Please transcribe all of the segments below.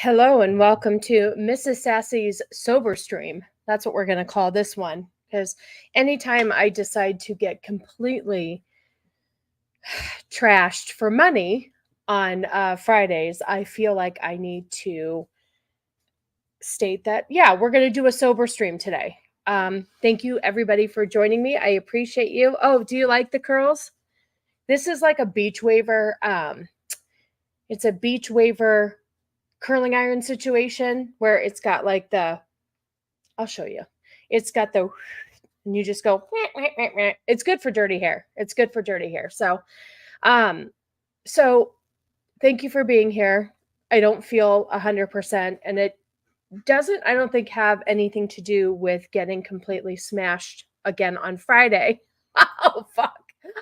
Hello and welcome to Mrs. Sassy's Sober Stream. That's what we're going to call this one because anytime I decide to get completely trashed for money on Fridays, I feel like I need to state that, yeah, we're going to do a sober stream today. Thank you, everybody, for joining me. I appreciate you. Oh, do you like the curls? This is like a beach waver. It's a beach waver curling iron situation where it's got like I'll show you. It's got and you just go, it's good for dirty hair. It's good for dirty hair. So thank you for being here. I don't feel 100%, and it doesn't, I don't think, have anything to do with getting completely smashed again on Friday. Oh, fuck.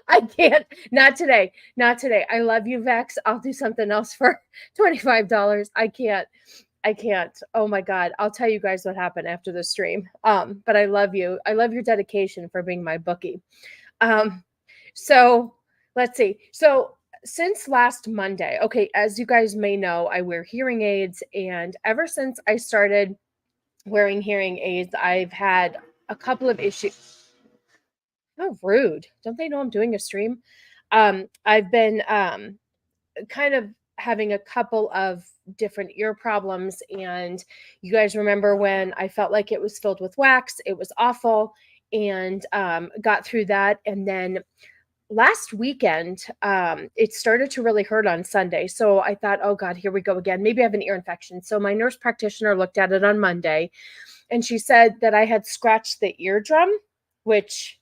I can't. Not today. Not today. I love you, Vex. I'll do something else for $25. I can't. Oh my God. I'll tell you guys what happened after the stream. But I love you. I love your dedication for being my bookie. So let's see. So since last Monday, okay, as you guys may know, I wear hearing aids, and ever since I started wearing hearing aids, I've had a couple of issues. How rude. Don't they know I'm doing a stream? I've been kind of having a couple of different ear problems, and you guys remember when I felt like it was filled with wax. It was awful, and got through that. And then last weekend, it started to really hurt on Sunday. So I thought, oh God, here we go again. Maybe I have an ear infection. So my nurse practitioner looked at it on Monday, and she said that I had scratched the eardrum, which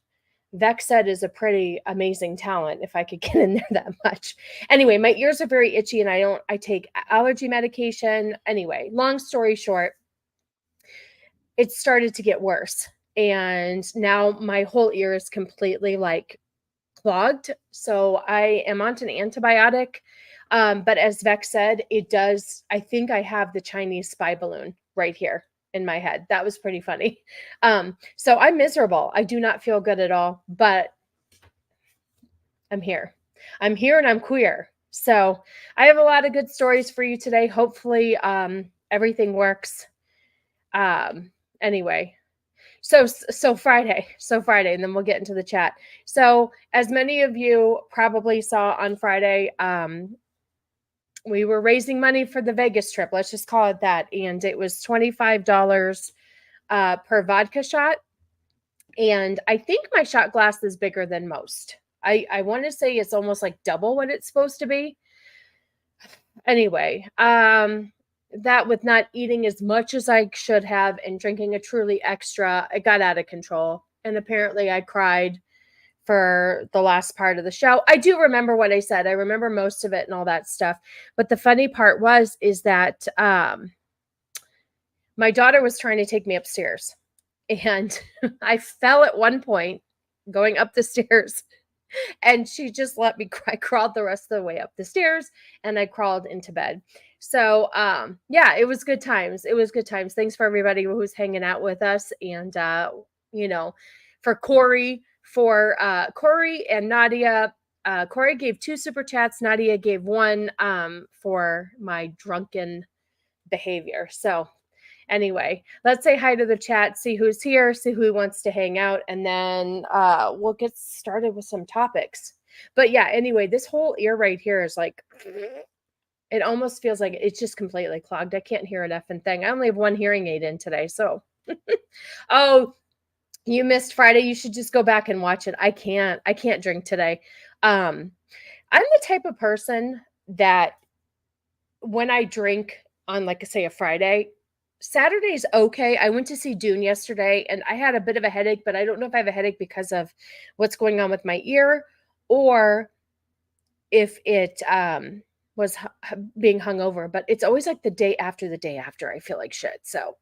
Vex said is a pretty amazing talent if I could get in there that much. Anyway, my ears are very itchy, and I take allergy medication. Anyway, long story short, it started to get worse. And now my whole ear is completely like clogged. So I am on an antibiotic. But as Vex said, I think I have the Chinese spy balloon right here in my head. That was pretty funny. So I'm miserable. I do not feel good at all, but I'm here. I'm here and I'm queer. So I have a lot of good stories for you today. Hopefully, everything works. Anyway, so Friday, and then we'll get into the chat. So as many of you probably saw on Friday, we were raising money for the Vegas trip. Let's just call it that. And it was $25 per vodka shot. And I think my shot glass is bigger than most. I want to say it's almost like double what it's supposed to be. Anyway, that with not eating as much as I should have and drinking a truly extra, it got out of control. And apparently I cried for the last part of the show. I do remember what I said. I remember most of it and all that stuff. But the funny part is that my daughter was trying to take me upstairs, and I fell at one point going up the stairs, and she just let me cry. I crawled the rest of the way up the stairs, and I crawled into bed. So yeah, it was good times. It was good times. Thanks for everybody who's hanging out with us. And for Corey and Nadia. Corey gave 2 super chats. Nadia gave 1 for my drunken behavior. So anyway, let's say hi to the chat, see who's here, see who wants to hang out, and then we'll get started with some topics. But yeah, anyway, this whole ear right here is like, it almost feels like it's just completely clogged. I can't hear an effing thing. I only have 1 hearing aid in today. So, oh, you missed Friday. You should just go back and watch it. I can't drink today. I'm the type of person that when I drink on, like, say, a Friday, Saturday's okay. I went to see DUNE yesterday, and I had a bit of a headache, but I don't know if I have a headache because of what's going on with my ear, or if it was being hungover. But it's always like the day after I feel like shit. So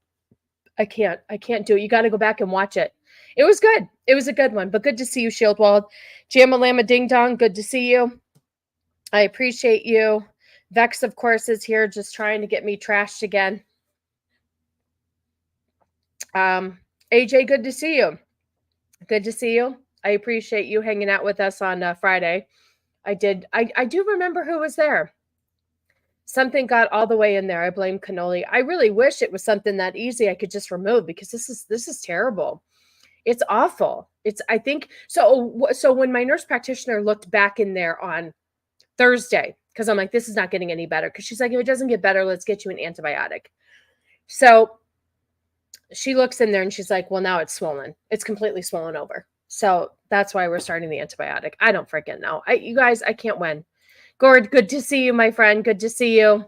I can't do it. You got to go back and watch it. It was good. It was a good one, but good to see you, Shieldwald. Jamalama Ding Dong, good to see you. I appreciate you. Vex, of course, is here just trying to get me trashed again. AJ, good to see you. Good to see you. I appreciate you hanging out with us on Friday. I do remember who was there. Something got all the way in there. I blame cannoli. I really wish it was something that easy I could just remove, because this is terrible. It's awful. It's, I think, so when my nurse practitioner looked back in there on Thursday, because I'm like, this is not getting any better. Because she's like, if it doesn't get better, let's get you an antibiotic. So she looks in there and she's like, well, now it's swollen. It's completely swollen over. So that's why we're starting the antibiotic. I don't freaking know. You guys, I can't win. Gord, good to see you, my friend. Good to see you.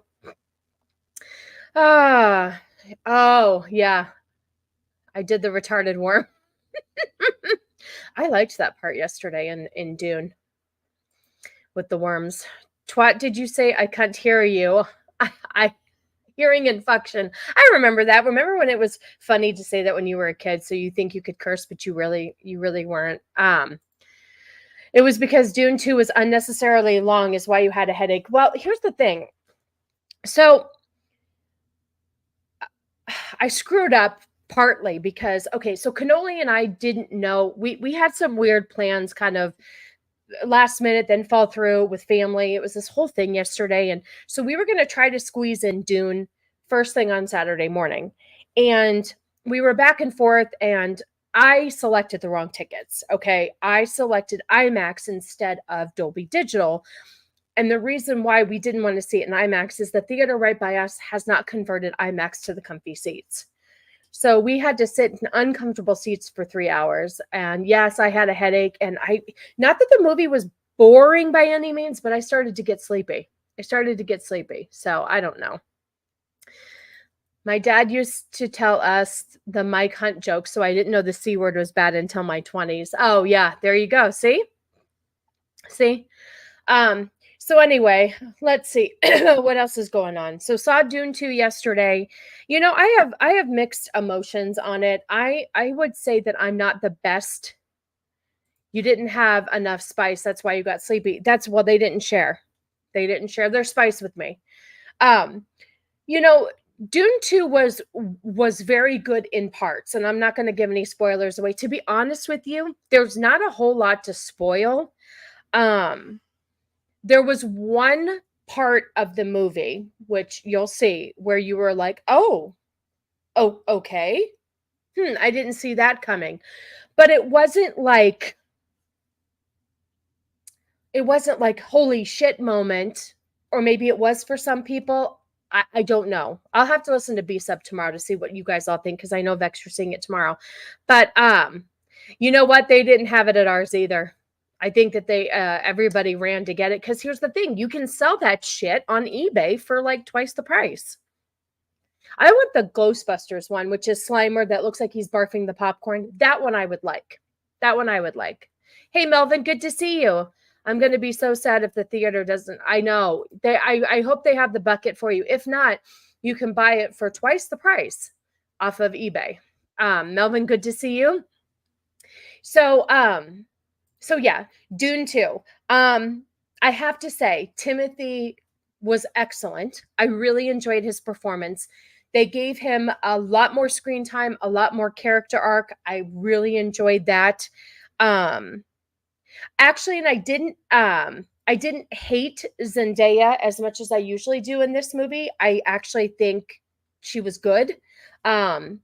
Oh, yeah. I did the retarded worm. I liked that part yesterday in DUNE with the worms. Twat, did you say? I can't hear you. I hearing infection. I remember that. Remember when it was funny to say that when you were a kid, so you think you could curse, but you really weren't. It was because DUNE 2 was unnecessarily long is why you had a headache. Well, here's the thing. So I screwed up partly because, okay, so Cannoli and I didn't know. We had some weird plans kind of last minute, then fall through with family. It was this whole thing yesterday. And so we were going to try to squeeze in DUNE first thing on Saturday morning. And we were back and forth, and I selected the wrong tickets. Okay. I selected IMAX instead of Dolby Digital. And the reason why we didn't want to see it in IMAX is the theater right by us has not converted IMAX to the comfy seats. So we had to sit in uncomfortable seats for 3 hours. And yes, I had a headache. And not that the movie was boring by any means, but I started to get sleepy. So I don't know. My dad used to tell us the Mike Hunt joke, so I didn't know the C word was bad until my 20s. Oh, yeah, there you go. See? So anyway, let's see what else is going on. So saw DUNE 2 yesterday. You know, I have mixed emotions on it. I would say that I'm not the best. You didn't have enough spice. That's why you got sleepy. Well, they didn't share. They didn't share their spice with me. You know, DUNE 2 was very good in parts, and I'm not going to give any spoilers away. To be honest with you, there's not a whole lot to spoil. There was one part of the movie, which you'll see, where you were like, oh, okay. I didn't see that coming. But it wasn't like holy shit moment, or maybe it was for some people. I don't know. I'll have to listen to B-Sub tomorrow to see what you guys all think, because I know Vex, you're seeing it tomorrow. But you know what? They didn't have it at ours either. I think that everybody ran to get it, because here's the thing. You can sell that shit on eBay for like twice the price. I want the Ghostbusters one, which is Slimer that looks like he's barfing the popcorn. That one I would like. Hey, Melvin, good to see you. I'm going to be so sad if the theater doesn't. I know. I hope they have the bucket for you. If not, you can buy it for twice the price off of eBay. Melvin, good to see you. So yeah, DUNE 2. I have to say, Timothy was excellent. I really enjoyed his performance. They gave him a lot more screen time, a lot more character arc. I really enjoyed that. Actually, and I didn't hate Zendaya as much as I usually do in this movie. I actually think she was good. Javier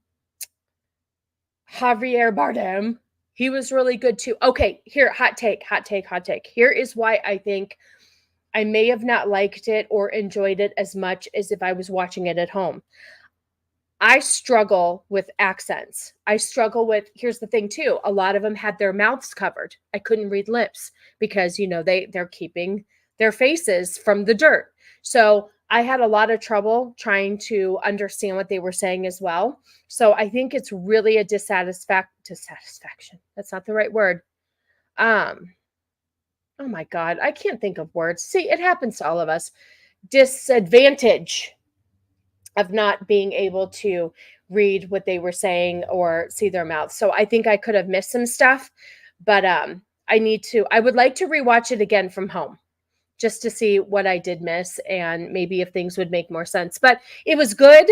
Bardem, he was really good too. Okay, here, hot take. Here is why I think I may have not liked it or enjoyed it as much as if I was watching it at home. I struggle with accents. Here's the thing too. A lot of them had their mouths covered. I couldn't read lips because, you know, they're keeping their faces from the dirt. So I had a lot of trouble trying to understand what they were saying as well. So I think it's really a dissatisfaction. That's not the right word. Oh my God, I can't think of words. See, it happens to all of us. Disadvantage of not being able to read what they were saying or see their mouths. So I think I could have missed some stuff, but I would like to rewatch it again from home just to see what I did miss and maybe if things would make more sense. But it was good.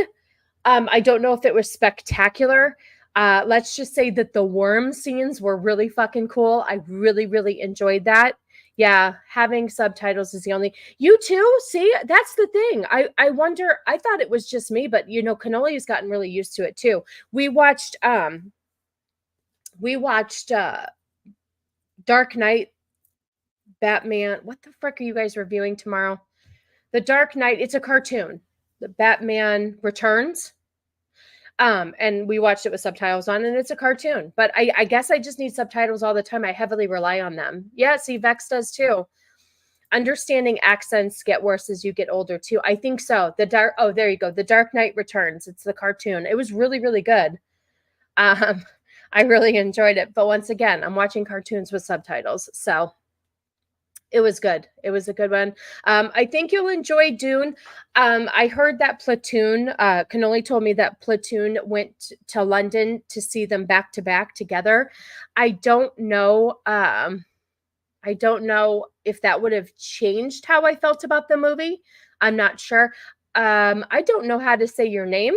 I don't know if it was spectacular. Let's just say that the worm scenes were really fucking cool. I really, really enjoyed that. Yeah, having subtitles is the only. You too? See, that's the thing. I wonder, I thought it was just me, but Cannoli has gotten really used to it too. We watched Dark Knight, Batman. What the frick are you guys reviewing tomorrow? The Dark Knight, it's a cartoon. The Batman Returns. And we watched it with subtitles on, and it's a cartoon. But I guess I just need subtitles all the time. I heavily rely on them. Yeah, see, Vex does too. Understanding accents get worse as you get older too. I think so. There you go. The Dark Knight Returns. It's the cartoon. It was really, really good. I really enjoyed it. But once again, I'm watching cartoons with subtitles. So it was good. It was a good one. I think you'll enjoy Dune. I heard that Platoon, Cannoli told me that Platoon went to London to see them back to back together. I don't know. I don't know if that would have changed how I felt about the movie. I'm not sure. I don't know how to say your name,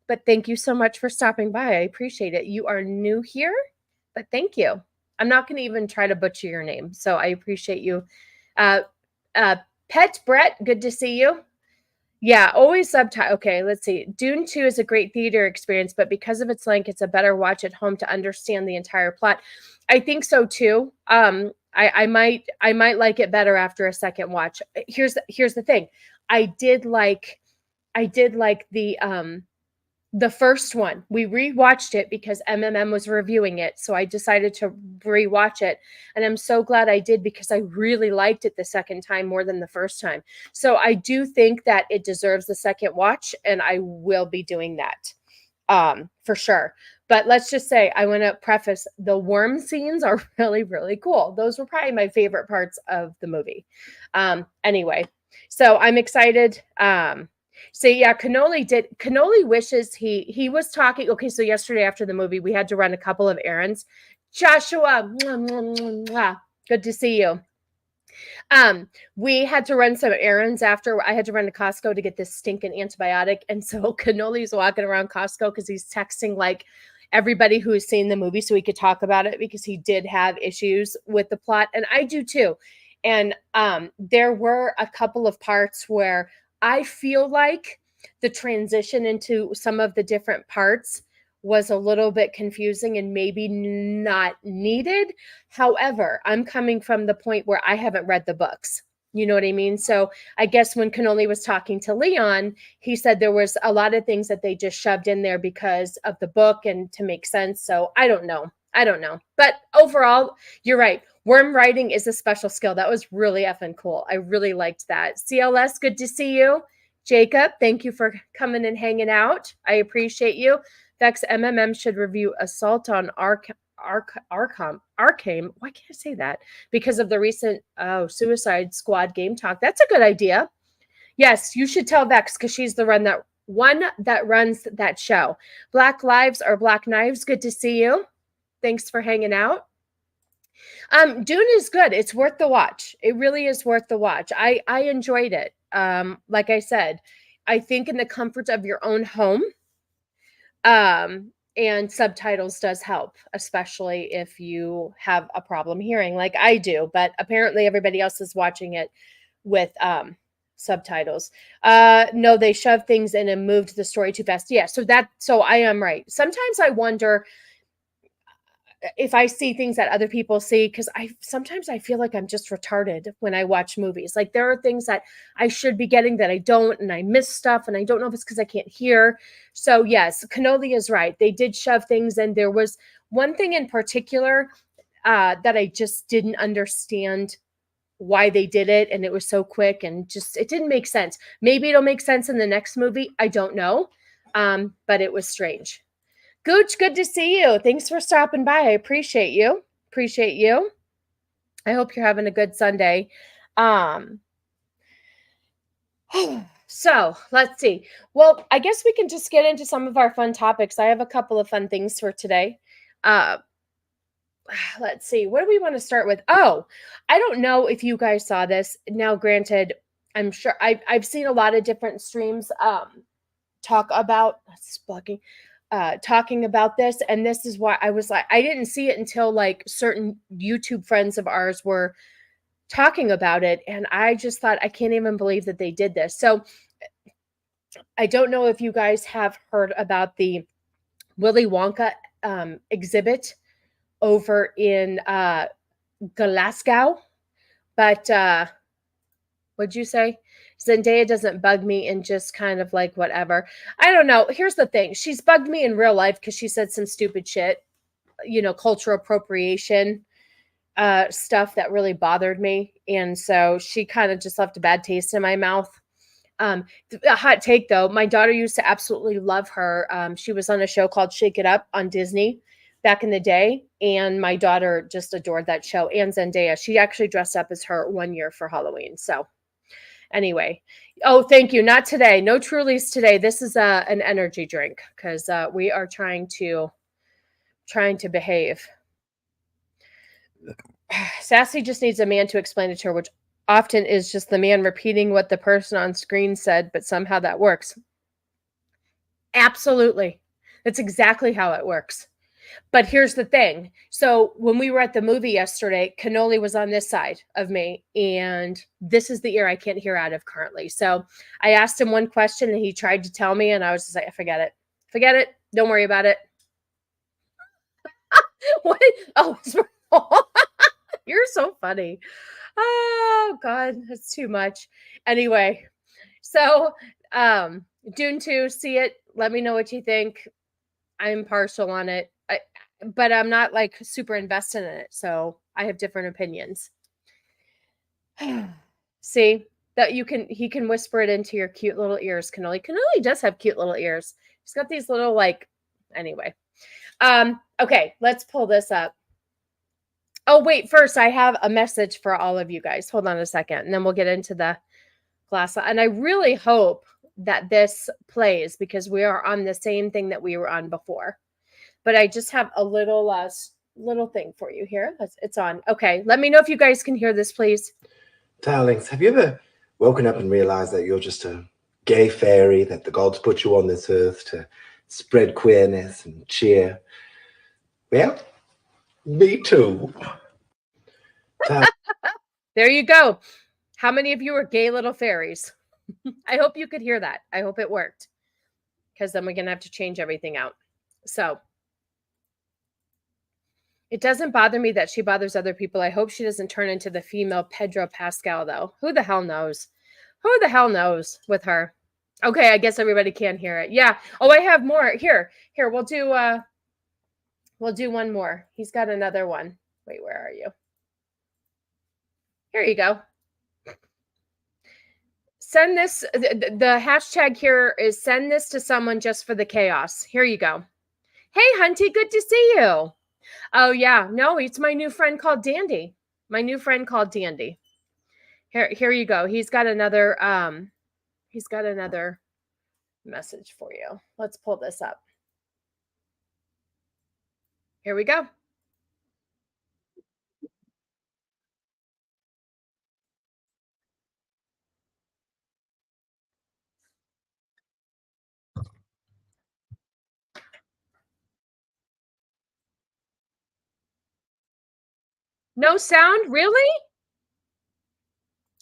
but thank you so much for stopping by. I appreciate it. You are new here, but thank you. I'm not going to even try to butcher your name, so I appreciate you. Pet Brett, good to see you. Yeah, always subtitle. Okay, let's see. Dune 2 is a great theater experience, but because of its length, it's a better watch at home to understand the entire plot. I think so too. I might like it better after a second watch. Here's the thing. I did like the first one. We rewatched it because MMM was reviewing it. So I decided to rewatch it. And I'm so glad I did because I really liked it the second time more than the first time. So I do think that it deserves the second watch, and I will be doing that for sure. But let's just say, I want to preface, the worm scenes are really, really cool. Those were probably my favorite parts of the movie. Anyway, so I'm excited. So yeah, Cannoli wishes he was talking. Okay, so yesterday after the movie, we had to run a couple of errands. Joshua, mwah, mwah, mwah, mwah. Good to see you. We had to run some errands after. I had to run to Costco to get this stinking antibiotic. And so Cannoli's walking around Costco because he's texting like everybody who's seen the movie so he could talk about it, because he did have issues with the plot. And I do too. And there were a couple of parts where I feel like the transition into some of the different parts was a little bit confusing and maybe not needed. However, I'm coming from the point where I haven't read the books. You know what I mean? So I guess when Cannoli was talking to Leon, he said there was a lot of things that they just shoved in there because of the book and to make sense. So I don't know. But overall, you're right. Worm writing is a special skill. That was really effing cool. I really liked that. CLS, good to see you. Jacob, thank you for coming and hanging out. I appreciate you. Vex MMM should review Assault on Arkham. Why can't I say that? Because of the recent Suicide Squad game talk. That's a good idea. Yes, you should tell Vex because she's the one that runs that show. Black Lives are Black Knives. Good to see you. Thanks for hanging out. Dune is good. It's worth the watch. It really is worth the watch. I enjoyed it. Like I said, I think in the comfort of your own home. And subtitles does help, especially if you have a problem hearing like I do, but apparently everybody else is watching it with subtitles. No, they shoved things in and moved the story too fast. Yeah, so I am right. Sometimes I wonder if I see things that other people see, because sometimes I feel like I'm just retarded when I watch movies. Like there are things that I should be getting that I don't, and I miss stuff, and I don't know if it's because I can't hear. So yes, Cannoli is right. They did shove things in. There was one thing in particular that I just didn't understand why they did it, and it was so quick and just it didn't make sense. Maybe it'll make sense in the next movie. I don't know, but it was strange. Gooch, good to see you. Thanks for stopping by. I appreciate you. I hope you're having a good Sunday. So let's see. Well, I guess we can just get into some of our fun topics. I have a couple of fun things for today. Let's see. What do we want to start with? Oh, I don't know if you guys saw this. Now, granted, I'm sure I've seen a lot of different streams talk about talking about this, and this is why I was like, I didn't see it until like certain YouTube friends of ours were talking about it, and I just thought, I can't even believe that they did this. So I don't know if you guys have heard about the Willy Wonka exhibit over in Glasgow, but what'd you say? Zendaya doesn't bug me and just kind of like whatever. I don't know. Here's the thing. She's bugged me in real life because she said some stupid shit, cultural appropriation stuff that really bothered me. And so she kind of just left a bad taste in my mouth. A hot take though, my daughter used to absolutely love her. She was on a show called Shake It Up on Disney back in the day, and my daughter just adored that show. And Zendaya, she actually dressed up as her one year for Halloween. So anyway, oh, thank you. Not today. No Trulies today. This is an energy drink because we are trying to behave. Sassy just needs a man to explain it to her, which often is just the man repeating what the person on screen said, but somehow that works. Absolutely. That's exactly how it works. But here's the thing. So when we were at the movie yesterday, Cannoli was on this side of me, and this is the ear I can't hear out of currently. So I asked him one question, and he tried to tell me, and I was just like, forget it. Forget it. Don't worry about it. What? Oh, you're so funny. Oh, God, that's too much. Anyway, so Dune 2, see it. Let me know what you think. I'm partial on it. But I'm not like super invested in it, so I have different opinions. See that he can whisper it into your cute little ears. Cannoli does have cute little ears. He's got these little anyway. Okay, let's pull this up. Oh wait, first I have a message for all of you guys. Hold on a second, and then we'll get into the class. And I really hope that this plays because we are on the same thing that we were on before. But I just have a little thing for you here. It's on. Okay, let me know if you guys can hear this, please. Darlings, have you ever woken up and realized that you're just a gay fairy, that the gods put you on this earth to spread queerness and cheer? Well, me too. There you go. How many of you are gay little fairies? I hope you could hear that. I hope it worked. Because then we're going to have to change everything out. So it doesn't bother me that she bothers other people. I hope she doesn't turn into the female Pedro Pascal, though. Who the hell knows? Who the hell knows with her? Okay, I guess everybody can hear it. Yeah. Oh, I have more. Here, we'll do one more. He's got another one. Wait, where are you? Here you go. Send this. The hashtag here is send this to someone just for the chaos. Here you go. Hey, Hunty, good to see you. Oh, yeah. No, it's my new friend called Dandy. Here you go. He's got another message for you. Let's pull this up. Here we go. No sound? Really?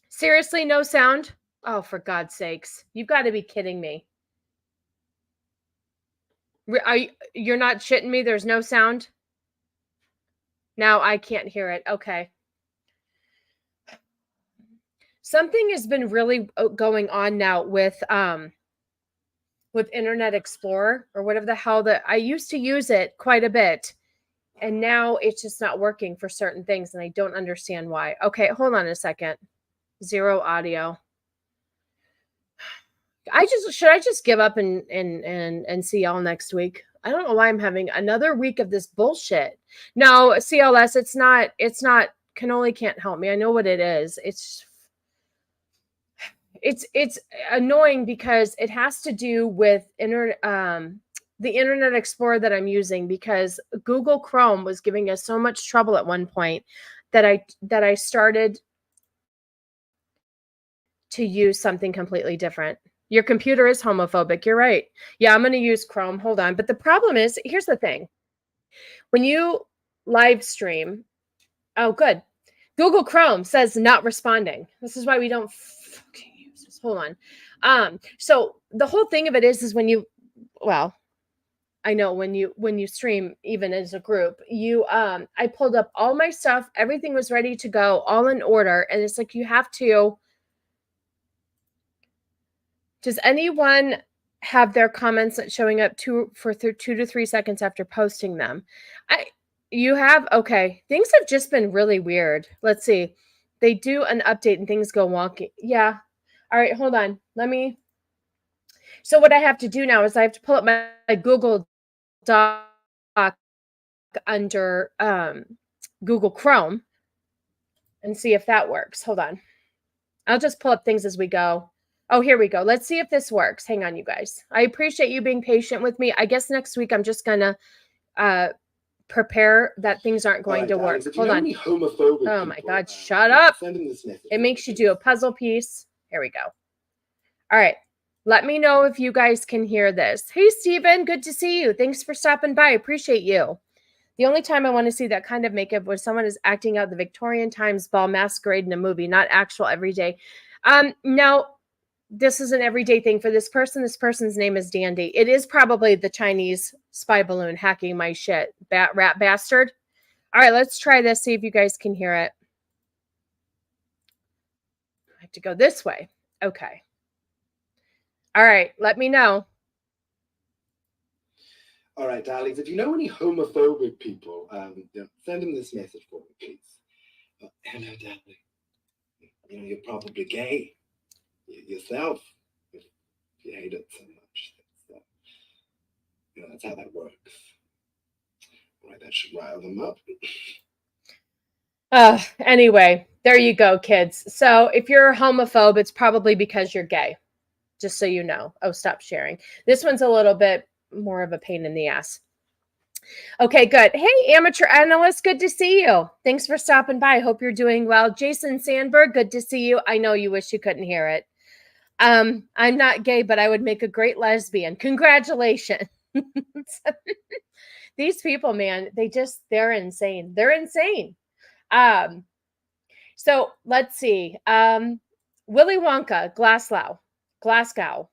Seriously, no sound? Oh, for God's sakes. You've got to be kidding me. You're not shitting me? There's no sound? Now I can't hear it. Okay. Something has been really going on now with Internet Explorer or whatever the hell that I used to use it quite a bit. And now it's just not working for certain things. And I don't understand why. Okay, hold on a second. Zero audio. Should I just give up and see y'all next week? I don't know why I'm having another week of this bullshit. No, CLS, it's not Cannoli can't help me. I know what it is. It's annoying because it has to do with the Internet Explorer that I'm using, because Google Chrome was giving us so much trouble at one point that I started to use something completely different. Your computer is homophobic. You're right. Yeah, I'm going to use Chrome. Hold on. But the problem is, here's the thing. When you live stream, oh, good. Google Chrome says not responding. This is why we don't fucking use this. Hold on. So the whole thing of it is when you, well, I know when you stream, even as a group, you I pulled up all my stuff, everything was ready to go, all in order, and it's like you have to. Does anyone have their comments showing up 2 to 3 seconds after posting them? You have? Okay. Things have just been really weird. Let's see. They do an update and things go wonky. Yeah. All right, hold on. So what I have to do now is I have to pull up my Google Doc under Google Chrome and see if that works. Hold on. I'll just pull up things as we go. Oh, here we go. Let's see if this works. Hang on, you guys. I appreciate you being patient with me. I guess next week I'm just going to prepare that things aren't going to work. Hold on. Oh my God, shut up. It makes you do a puzzle piece. Here we go. All right. Let me know if you guys can hear this. Hey, Steven, good to see you. Thanks for stopping by. Appreciate you. The only time I want to see that kind of makeup when someone is acting out the Victorian times ball masquerade in a movie, not actual everyday. Now, this is an everyday thing for this person. This person's name is Dandy. It is probably the Chinese spy balloon hacking my shit. Rat bastard. All right, let's try this. See if you guys can hear it. I have to go this way. Okay. All right, let me know. All right, darlings, if you know any homophobic people, send them this message for me, please. Hello, darling. You know, you're probably gay yourself if you hate it so much. That's how that works. All right, that should rile them up. Anyway, there you go, kids. So if you're a homophobe, it's probably because you're gay. Just so you know. Oh, stop sharing. This one's a little bit more of a pain in the ass. Okay, good. Hey, amateur analyst, good to see you. Thanks for stopping by. Hope you're doing well. Jason Sandberg, good to see you. I know you wish you couldn't hear it. I'm not gay, but I would make a great lesbian. Congratulations. These people, man, they're insane. They're insane. So let's see. Willy Wonka, Glasgow.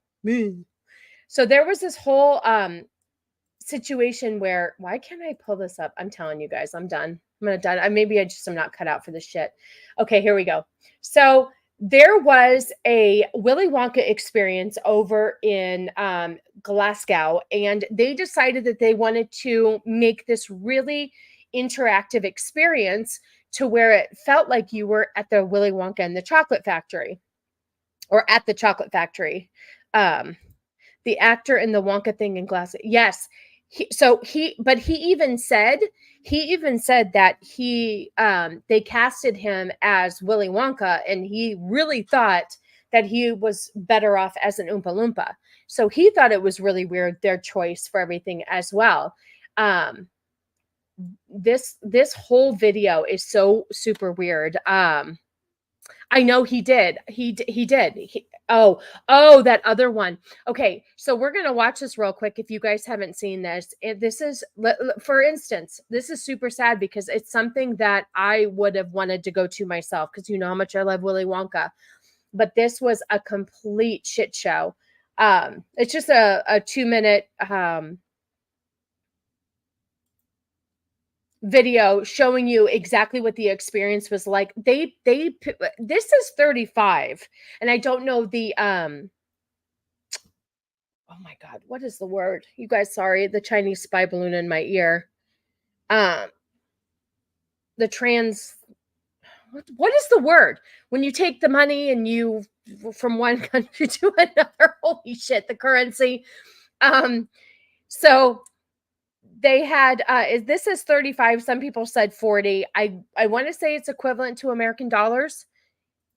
So there was this whole situation where, why can't I pull this up? I'm telling you guys, I'm done. I'm gonna done. Maybe I just am not cut out for this shit. Okay, here we go. So there was a Willy Wonka experience over in Glasgow, and they decided that they wanted to make this really interactive experience to where it felt like you were at the Willy Wonka and the Chocolate Factory, or at the Chocolate Factory. The actor in the Wonka thing in Glasgow. Yes. He even said that they casted him as Willy Wonka, and he really thought that he was better off as an Oompa Loompa. So he thought it was really weird, their choice for everything as well. This whole video is so super weird. I know he did. He did. That other one. Okay, so we're going to watch this real quick if you guys haven't seen this. This is, for instance, this is super sad because it's something that I would have wanted to go to myself because you know how much I love Willy Wonka. But this was a complete shit show. It's just a 2-minute video showing you exactly what the experience was like. This is 35, and I don't know the oh my God, what is the word? You guys, sorry, the Chinese spy balloon in my ear. The trans, what is the word when you take the money and you from one country to another? Holy shit, the currency. So they had this is 35. Some people said 40. I want to say it's equivalent to American dollars.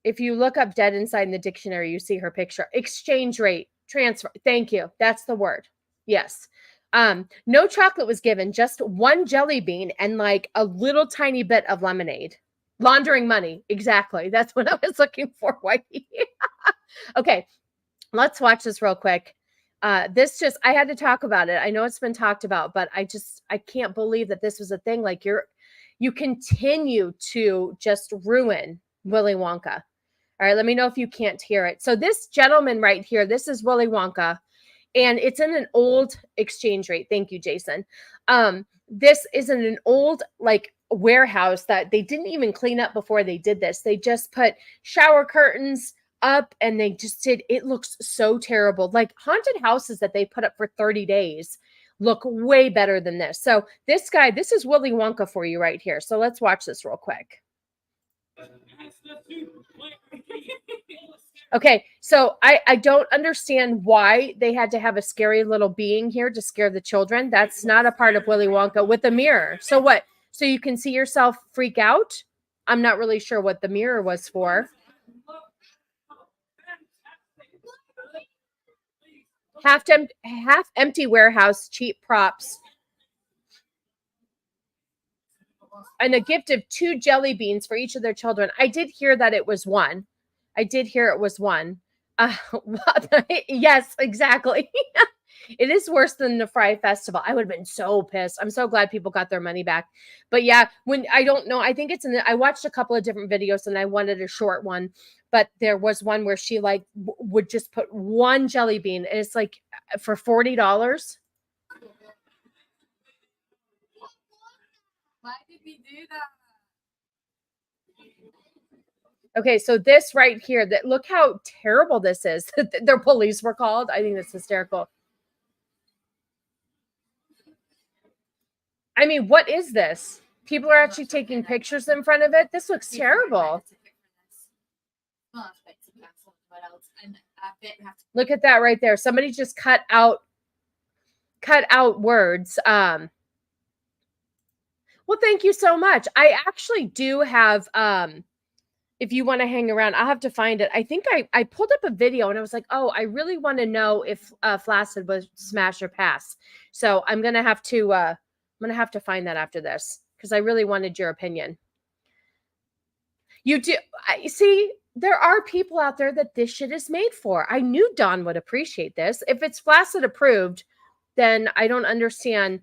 If you look up dead inside in the dictionary, you see her picture. Exchange rate, transfer. Thank you. That's the word. Yes. No chocolate was given, just one jelly bean and like a little tiny bit of lemonade. Laundering money. Exactly. That's what I was looking for, Whitey. Okay. Let's watch this real quick. I had to talk about it. I know it's been talked about, but I can't believe that this was a thing. Like you continue to just ruin Willy Wonka. All right, let me know if you can't hear it. So this gentleman right here, this is Willy Wonka, and it's in an old exchange rate. Thank you, Jason. This is in an old like warehouse that they didn't even clean up before they did this. They just put shower curtains up and they just did, it looks so terrible. Like haunted houses that they put up for 30 days look way better than this. So this guy, this is Willy Wonka for you right here. So let's watch this real quick. Okay, so I don't understand why they had to have a scary little being here to scare the children. That's not a part of Willy Wonka with a mirror. So what? So you can see yourself freak out? I'm not really sure what the mirror was for. Half empty warehouse, cheap props. And a gift of 2 jelly beans for each of their children. I did hear that it was one. I did hear it was one. Yes, exactly. It is worse than the Fry Festival. I would have been so pissed. I'm so glad people got their money back. But yeah, when I don't know, I think it's in the, I watched a couple of different videos and I wanted a short one, but there was one where she like would just put one jelly bean and it's like for $40. Why did we do that? Okay, so this right here, that look how terrible this is. Their police were called. I think that's hysterical. I mean, what is this? People are actually taking pictures in front of it. This looks terrible. Look at that right there. Somebody just cut out words. Well, thank you so much. I actually do have if you want to hang around, I'll have to find it. I think I pulled up a video and I was like, oh, I really want to know if Flaccid was smash or pass. So I'm gonna have to find that after this because I really wanted your opinion. You do see, there are people out there that this shit is made for. I knew Don would appreciate this. If it's Flaccid approved, then I don't understand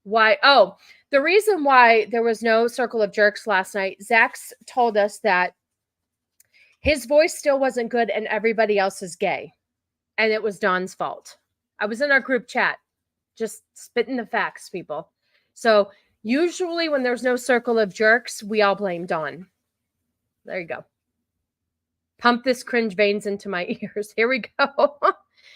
why. Oh, the reason why there was no Circle of Jerks last night, Zach's told us that his voice still wasn't good and everybody else is gay. And it was Don's fault. I was in our group chat, just spitting the facts, people. So usually when there's no Circle of Jerks, we all blame Don. There you go. Pump this cringe veins into my ears. Here we go.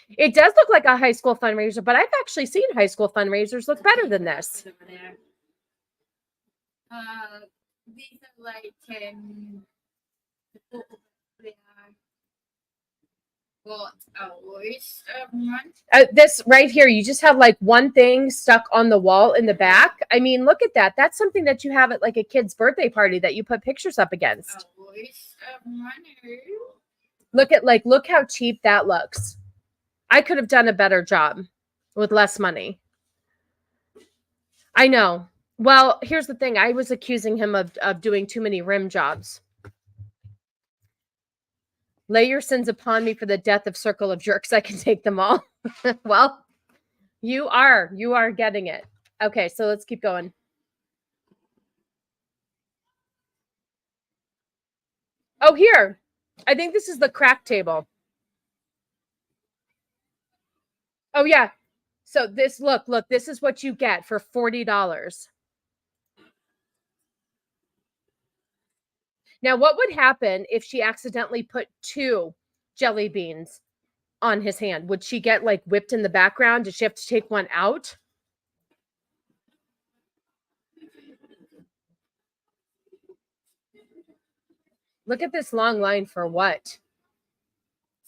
It does look like a high school fundraiser, but I've actually seen high school fundraisers look better than this. These are like this right here, you just have like one thing stuck on the wall in the back. I mean, look at that. That's something that you have at like a kid's birthday party that you put pictures up against. Look how cheap that looks. I could have done a better job with less money. I know. Well, here's the thing. I was accusing him of doing too many rim jobs. Lay your sins upon me for the death of Circle of Jerks. I can take them all. Well, you are getting it. Okay, so let's keep going. Oh, here. I think this is the crack table. Oh, yeah. So this, look, this is what you get for $40. Now, what would happen if she accidentally put 2 jelly beans on his hand? Would she get like whipped in the background? Does she have to take one out? Look at this long line for what?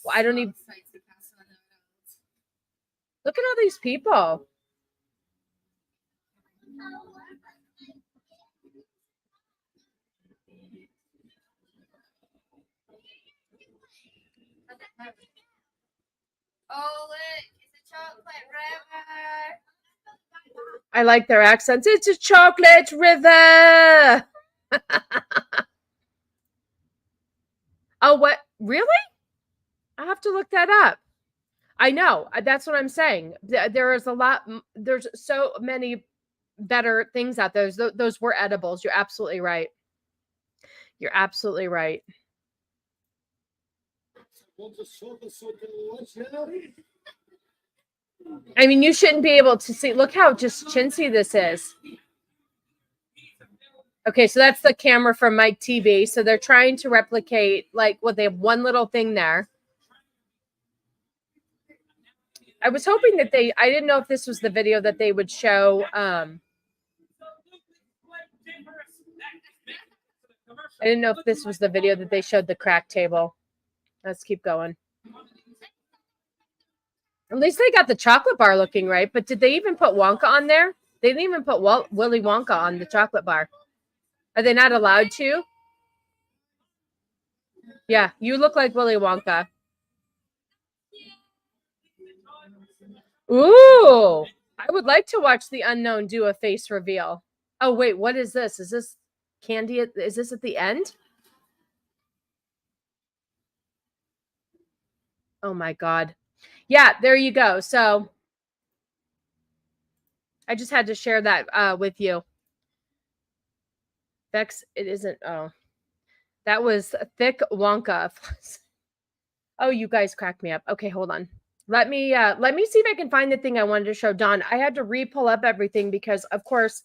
Well, I don't even. Look at all these people. Oh, look, it's a chocolate river. I like their accents. It's a chocolate river. Oh, what? Really? I have to look that up. I know. That's what I'm saying. There is a lot. There's so many better things out there. Those were edibles. You're absolutely right. You're absolutely right. I mean, you shouldn't be able to see. Look how just chintzy this is. Okay, so that's the camera from Mike TV. So they're trying to replicate, like, they have one little thing there. I was hoping that I didn't know if this was the video that they would show. I didn't know if this was the video that they showed the crack table. Let's keep going. At least they got the chocolate bar looking right, but did they even put Wonka on there? They didn't even put Willy Wonka on the chocolate bar. Are they not allowed to? Yeah, you look like Willy Wonka. Ooh, I would like to watch the unknown do a face reveal. Oh, wait, what is this? Is this candy? Is this at the end? Oh my God. Yeah, there you go. So I just had to share that with you. Vex, it isn't. Oh, that was thick Wonka. Oh, you guys cracked me up. Okay, hold on. Let me see if I can find the thing I wanted to show Dawn. I had to re-pull up everything because, of course,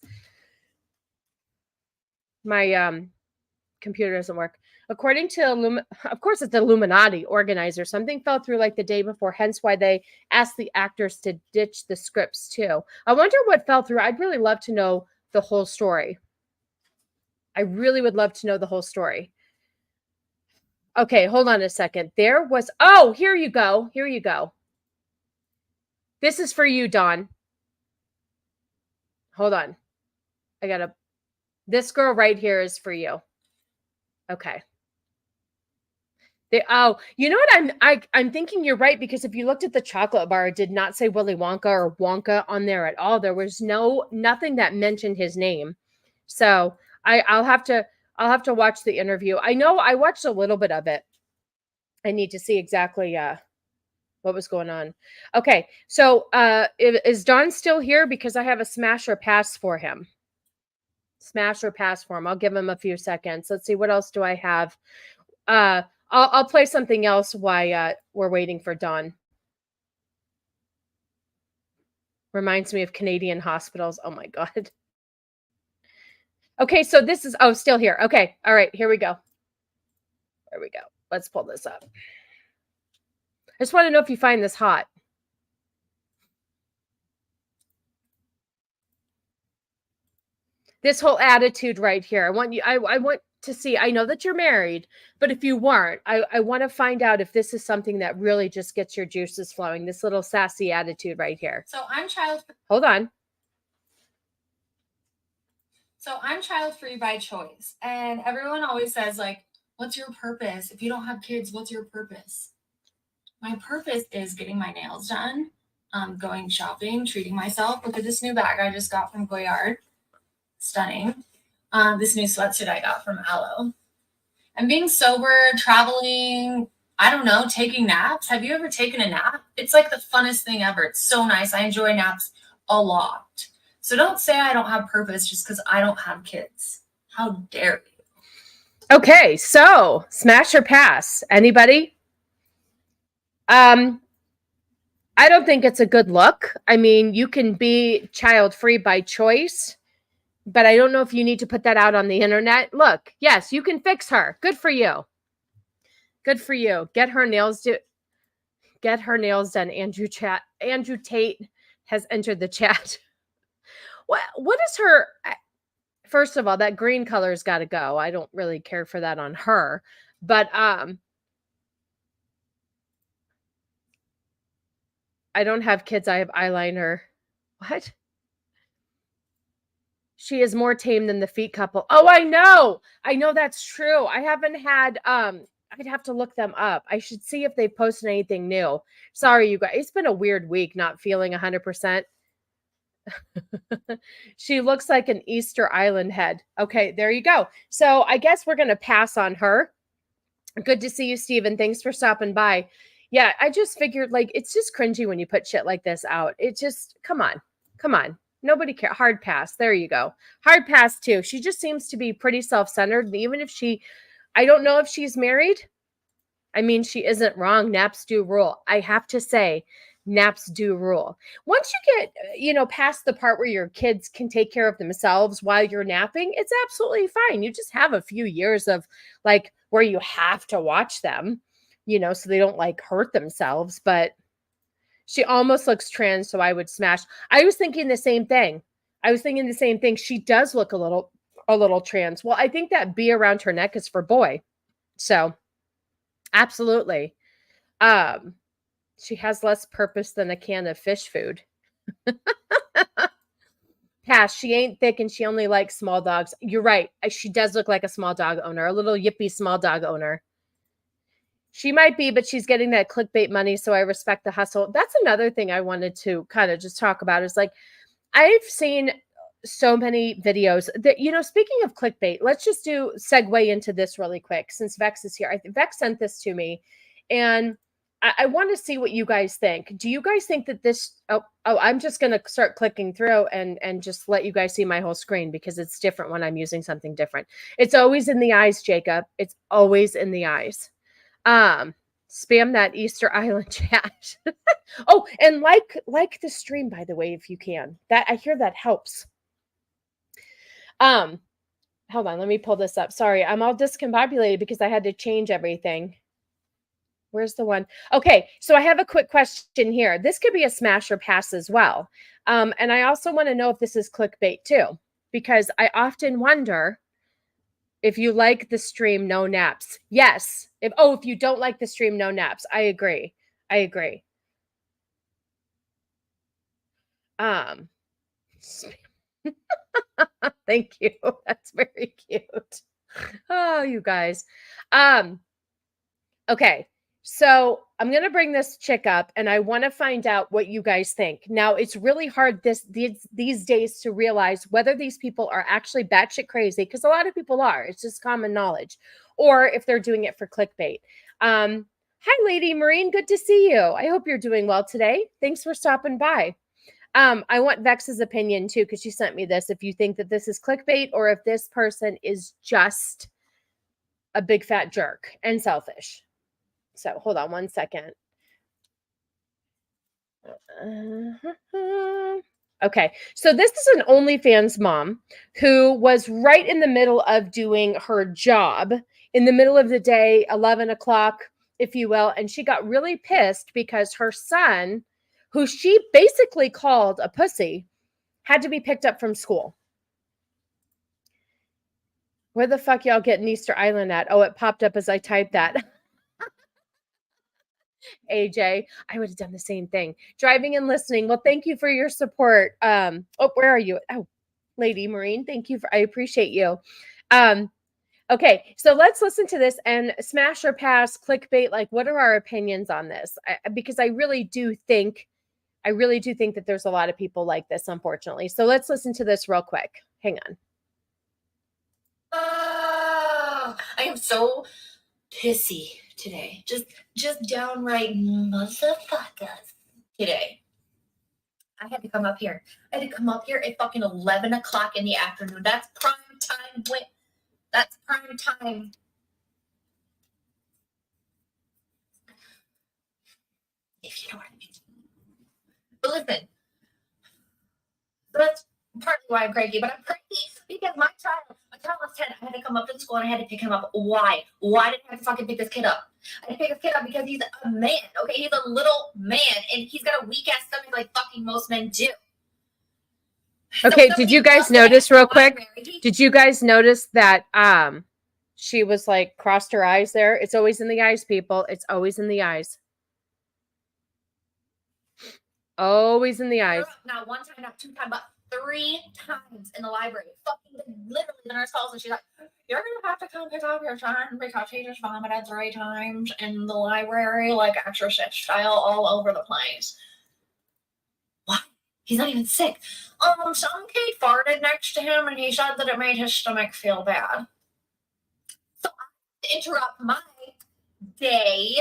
my computer doesn't work. According to of course, it's the Illuminati organizer. Something fell through like the day before, hence why they asked the actors to ditch the scripts too. I wonder what fell through. I'd really love to know the whole story. I really would love to know the whole story. Okay, hold on a second. There was, oh, here you go. Here you go. This is for you, Dawn. Hold on. This girl right here is for you. Okay. You know what? I'm thinking you're right, because if you looked at the chocolate bar, it did not say Willy Wonka or Wonka on there at all. There was nothing that mentioned his name. So I'll have to watch the interview. I know I watched a little bit of it. I need to see exactly what was going on. Okay, so is Don still here? Because I have a smash or pass for him. Smash or pass for him. I'll give him a few seconds. Let's see, what else do I have? I'll play something else while we're waiting for Don. Reminds me of Canadian hospitals. Oh my God. Okay, so this is, still here. Okay, all right, here we go. There we go. Let's pull this up. I just want to know if you find this hot. This whole attitude right here. I want to see, I know that you're married, but if you weren't, I want to find out if this is something that really just gets your juices flowing. This little sassy attitude right here. So I'm child-free. Hold on. So I'm child-free by choice. And everyone always says, like, what's your purpose? If you don't have kids, what's your purpose? My purpose is getting my nails done, going shopping, treating myself. Look at this new bag I just got from Goyard. Stunning. This new sweatshirt I got from Aloe. And being sober, traveling, I don't know, taking naps. Have you ever taken a nap? It's like the funnest thing ever. It's so nice. I enjoy naps a lot. So don't say I don't have purpose just because I don't have kids. How dare you? Okay, so smash or pass? Anybody? I don't think it's a good look. I mean, you can be child-free by choice, but I don't know if you need to put that out on the internet. Look, yes, you can fix her. Good for you. Good for you. Get her nails done. Andrew Tate has entered the chat. What is her? First of all, that green color's got to go. I don't really care for that on her, but I don't have kids. I have eyeliner. What? She is more tame than the feet couple. Oh, I know. I know that's true. I haven't had, I'd have to look them up. I should see if they posted anything new. Sorry, you guys. It's been a weird week not feeling 100%. She looks like an Easter Island head. Okay, there you go. So I guess we're going to pass on her. Good to see you, Steven. Thanks for stopping by. Yeah, I just figured, like, it's just cringy when you put shit like this out. It just, come on. Nobody cares. Hard pass. There you go. Hard pass too. She just seems to be pretty self-centered. And even if I don't know if she's married. I mean, she isn't wrong. Naps do rule. I have to say, naps do rule. Once you get, past the part where your kids can take care of themselves while you're napping, it's absolutely fine. You just have a few years of like where you have to watch them, so they don't like hurt themselves. But she almost looks trans, so I would smash. I was thinking the same thing. She does look a little trans. Well, I think that B around her neck is for boy. So absolutely. She has less purpose than a can of fish food. Pass. She ain't thick and she only likes small dogs. You're right. She does look like a small dog owner, a little yippy small dog owner. She might be, but she's getting that clickbait money, so I respect the hustle. That's another thing I wanted to kind of just talk about is like, I've seen so many videos that, speaking of clickbait, let's just segue into this really quick since Vex is here. I think Vex sent this to me and I want to see what you guys think. Do you guys think that this, I'm just going to start clicking through and just let you guys see my whole screen because it's different when I'm using something different. It's always in the eyes, Jacob. It's always in the eyes. Spam that Easter Island chat. Oh, and like the stream, by the way, if you can. That I hear that helps. Hold on, let me pull this up. Sorry, I'm all discombobulated because I had to change everything. Where's the one? Okay, so I have a quick question here. This could be a smash or pass as well. And I also want to know if this is clickbait too, because I often wonder if you like the stream, no naps. Yes. If you don't like the stream, no naps. I agree. Thank you. That's very cute. Oh, you guys. Okay. So I'm going to bring this chick up and I want to find out what you guys think. Now, it's really hard these days to realize whether these people are actually batshit crazy, because a lot of people are. It's just common knowledge. Or if they're doing it for clickbait. Hi, Lady Marine. Good to see you. I hope you're doing well today. Thanks for stopping by. I want Vex's opinion too, because she sent me this. If you think that this is clickbait or if this person is just a big fat jerk and selfish. So hold on one second. Okay, so this is an OnlyFans mom who was right in the middle of doing her job in the middle of the day, 11 o'clock, if you will, and she got really pissed because her son, who she basically called a pussy, had to be picked up from school. Where the fuck y'all getting Easter Island at? Oh, it popped up as I typed that. AJ, I would have done the same thing. Driving and listening. Well, thank you for your support. Where are you? Oh, Lady Marine, thank you I appreciate you. Okay, so let's listen to this and smash or pass clickbait. Like, what are our opinions on this? Because I really do think that there's a lot of people like this, unfortunately. So let's listen to this real quick. Hang on. I am so pissy today. Just downright motherfuckers today. I had to come up here. I had to come up here at fucking 11 o'clock in the afternoon. That's prime time. That's prime time. If you know what I mean. But listen, that's partly why I'm cranky, but I'm cranky because my child was 10. I had to come up to school and I had to pick him up. Why? Why did I have to fucking pick this kid up? I had to pick this kid up because he's a man, okay? He's a little man and he's got a weak ass stomach like fucking most men do. Okay, did you guys notice real quick? Did you guys notice that she was like crossed her eyes there? It's always in the eyes, people. It's always in the eyes. Always in the eyes. Not one time, not 2 times, but 3 times in the library. Fucking literally the nurse calls and she's like, you're gonna have to come pick up your son because he just vomited 3 times in the library, like exorcist style, all over the place. What? He's not even sick. Some kid farted next to him and he said that it made his stomach feel bad. So I have to interrupt my day.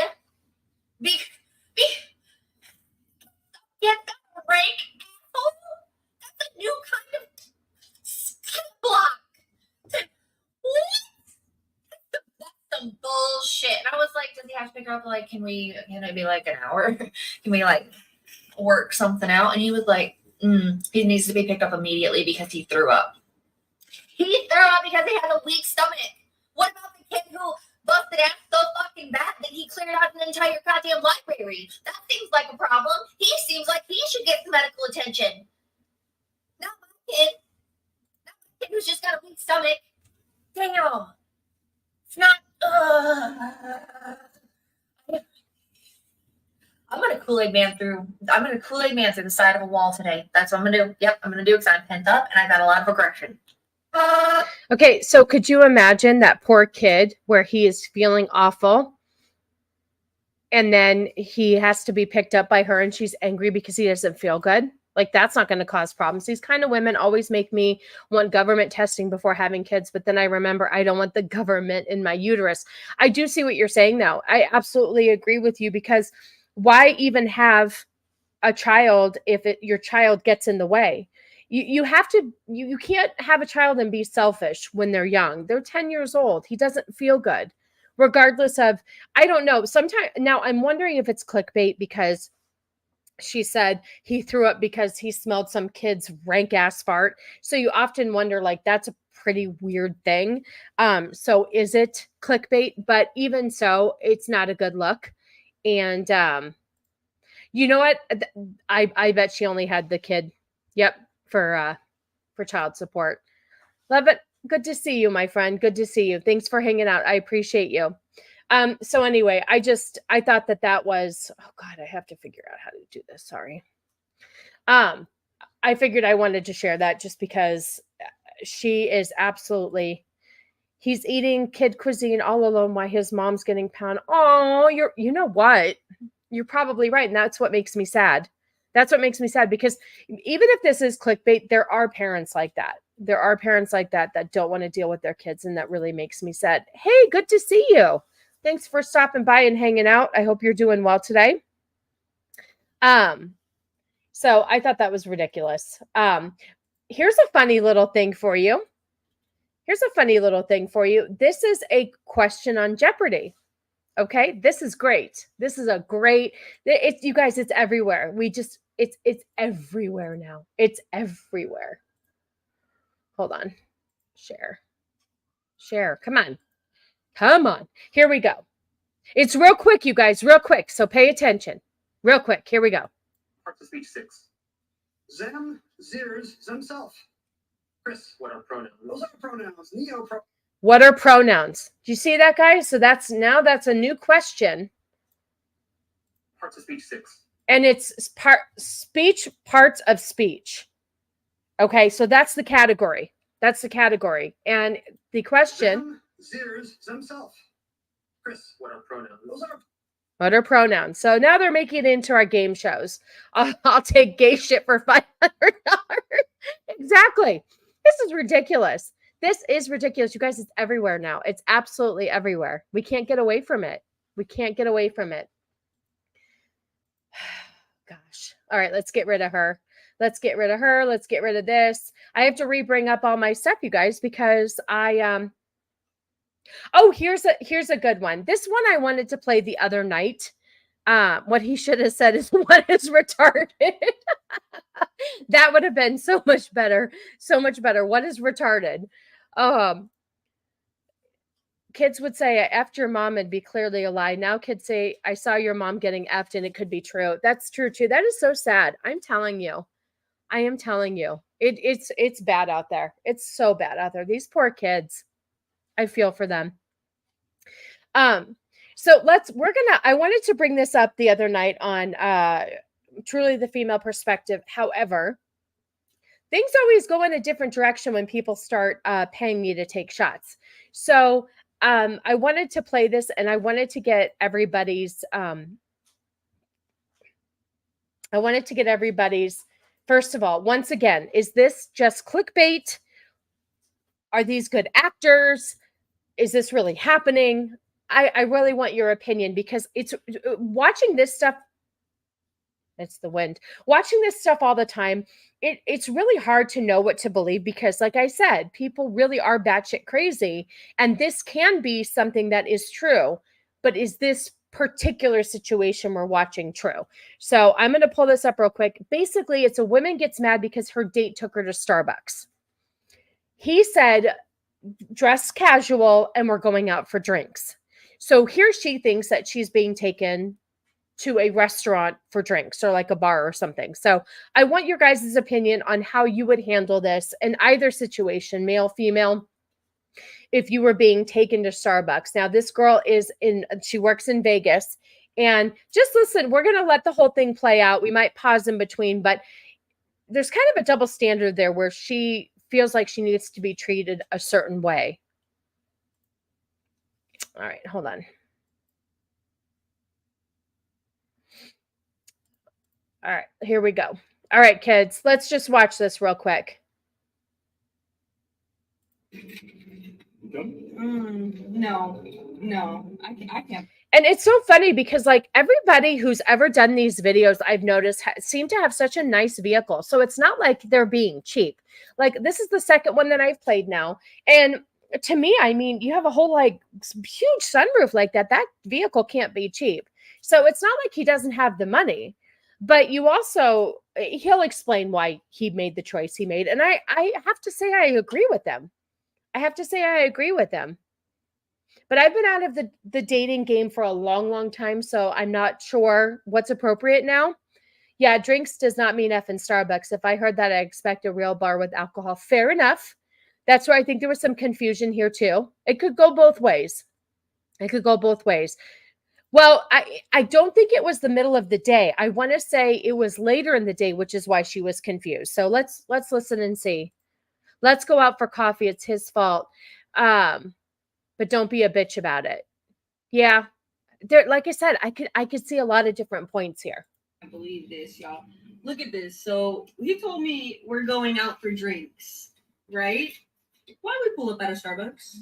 Get the break. Oh, that's a new pick up? Like, can it be like an hour? Can we like work something out? And he was like, he needs to be picked up immediately because he threw up. He threw up because he had a weak stomach. What about the kid who busted ass so fucking bad that he cleared out an entire goddamn library? That seems like a problem. He seems like he should get some medical attention. Not my kid. Not my kid who's just got a weak stomach. Damn. It's not. I'm gonna Kool-Aid man through the side of a wall today. That's what I'm gonna do. Yep, I'm gonna do it because I'm pent up and I got a lot of aggression. Okay, so could you imagine that poor kid where he is feeling awful and then he has to be picked up by her and she's angry because he doesn't feel good? Like, that's not going to cause problems. These kind of women always make me want government testing before having kids, but then I remember I don't want the government in my uterus. I do see what you're saying now. I absolutely agree with you, because why even have a child if your child gets in the way? You have to, you can't have a child and be selfish when they're young. They're 10 years old. He doesn't feel good, regardless of, I don't know. Sometimes now I'm wondering if it's clickbait, because she said he threw up because he smelled some kid's rank ass fart. So you often wonder, like, that's a pretty weird thing. So is it clickbait? But even so, it's not a good look. And you know what? I bet she only had the kid. Yep, for child support. Love it. Good to see you, my friend. Good to see you. Thanks for hanging out. I appreciate you. So anyway, I thought that was, oh God, I have to figure out how to do this. Sorry. I figured I wanted to share that just because she is absolutely, he's eating kid cuisine all alone while his mom's getting pounded. Oh, you know what? You're probably right. And that's what makes me sad. That's what makes me sad, because even if this is clickbait, there are parents like that. There are parents like that don't want to deal with their kids. And that really makes me sad. Hey, good to see you. Thanks for stopping by and hanging out. I hope you're doing well today. So I thought that was ridiculous. Here's a funny little thing for you. This is a question on Jeopardy. Okay, this is great. This is a great, you guys, it's everywhere. It's everywhere now. It's everywhere. Hold on. Share. Come on. Here we go. It's real quick, you guys, real quick. So pay attention. Real quick. Here we go. Parts of speech 6. Them, theirs, themself. Chris, what are pronouns? Those are pronouns. What are pronouns? Do you see that, guys? So that's a new question. Parts of speech 6. And it's parts of speech. Okay, so that's the category. And the question. Them, theirs, themself. Chris, what are pronouns? What are pronouns? So now they're making it into our game shows. I'll take gay shit for $500. Exactly. This is ridiculous. You guys, it's everywhere now. It's absolutely everywhere. We can't get away from it. Gosh. All right, let's get rid of her. Let's get rid of this. I have to re-bring up all my stuff, you guys, because here's a good one. This one I wanted to play the other night. What he should have said is, what is retarded? That would have been so much better. What is retarded? Kids would say, I effed your mom, and be clearly a lie. Now kids say, I saw your mom getting effed, and it could be true. That's true too. That is so sad. I am telling you. It's bad out there. It's so bad out there. These poor kids. I feel for them. So I wanted to bring this up the other night on Truly the Female Perspective. However, things always go in a different direction when people start paying me to take shots. So I wanted to play this, and I wanted to get everybody's, first of all, once again, is this just clickbait? Are these good actors? Is this really happening? I really want your opinion, because it's watching this stuff. It's the wind. Watching this stuff all the time, it's really hard to know what to believe, because, like I said, people really are batshit crazy, and this can be something that is true. But is this particular situation we're watching true. So I'm going to pull this up real quick. Basically, it's a woman gets mad because her date took her to Starbucks. He said, dress casual and we're going out for drinks. So here she thinks that she's being taken to a restaurant for drinks or like a bar or something. So I want your guys' opinion on how you would handle this in either situation, male, female, if you were being taken to Starbucks. Now, this girl she works in Vegas. And just listen, we're going to let the whole thing play out. We might pause in between, but there's kind of a double standard there where she feels like she needs to be treated a certain way. All right, hold on. All right, here we go. All right, kids, let's just watch this real quick. No, I can't. And it's so funny because like everybody who's ever done these videos, I've noticed seem to have such a nice vehicle. So it's not like they're being cheap. Like this is the second one that I've played now. And to me, I mean, you have a whole like huge sunroof like that. That vehicle can't be cheap. So it's not like he doesn't have the money. But you also, he'll explain why he made the choice he made. And I have to say I agree with them. But I've been out of the dating game for a long, long time, so I'm not sure what's appropriate now. Yeah, drinks does not mean F in Starbucks. If I heard that, I expect a real bar with alcohol. Fair enough. That's where I think there was some confusion here too. It could go both ways. Well, I don't think it was the middle of the day. I want to say it was later in the day, which is why she was confused. So let's listen and see. Let's go out for coffee. It's his fault. But don't be a bitch about it. Yeah. There, like I said, I could see a lot of different points here. I believe this, y'all. Look at this. So he told me we're going out for drinks, right? Why don't we pull up at a Starbucks?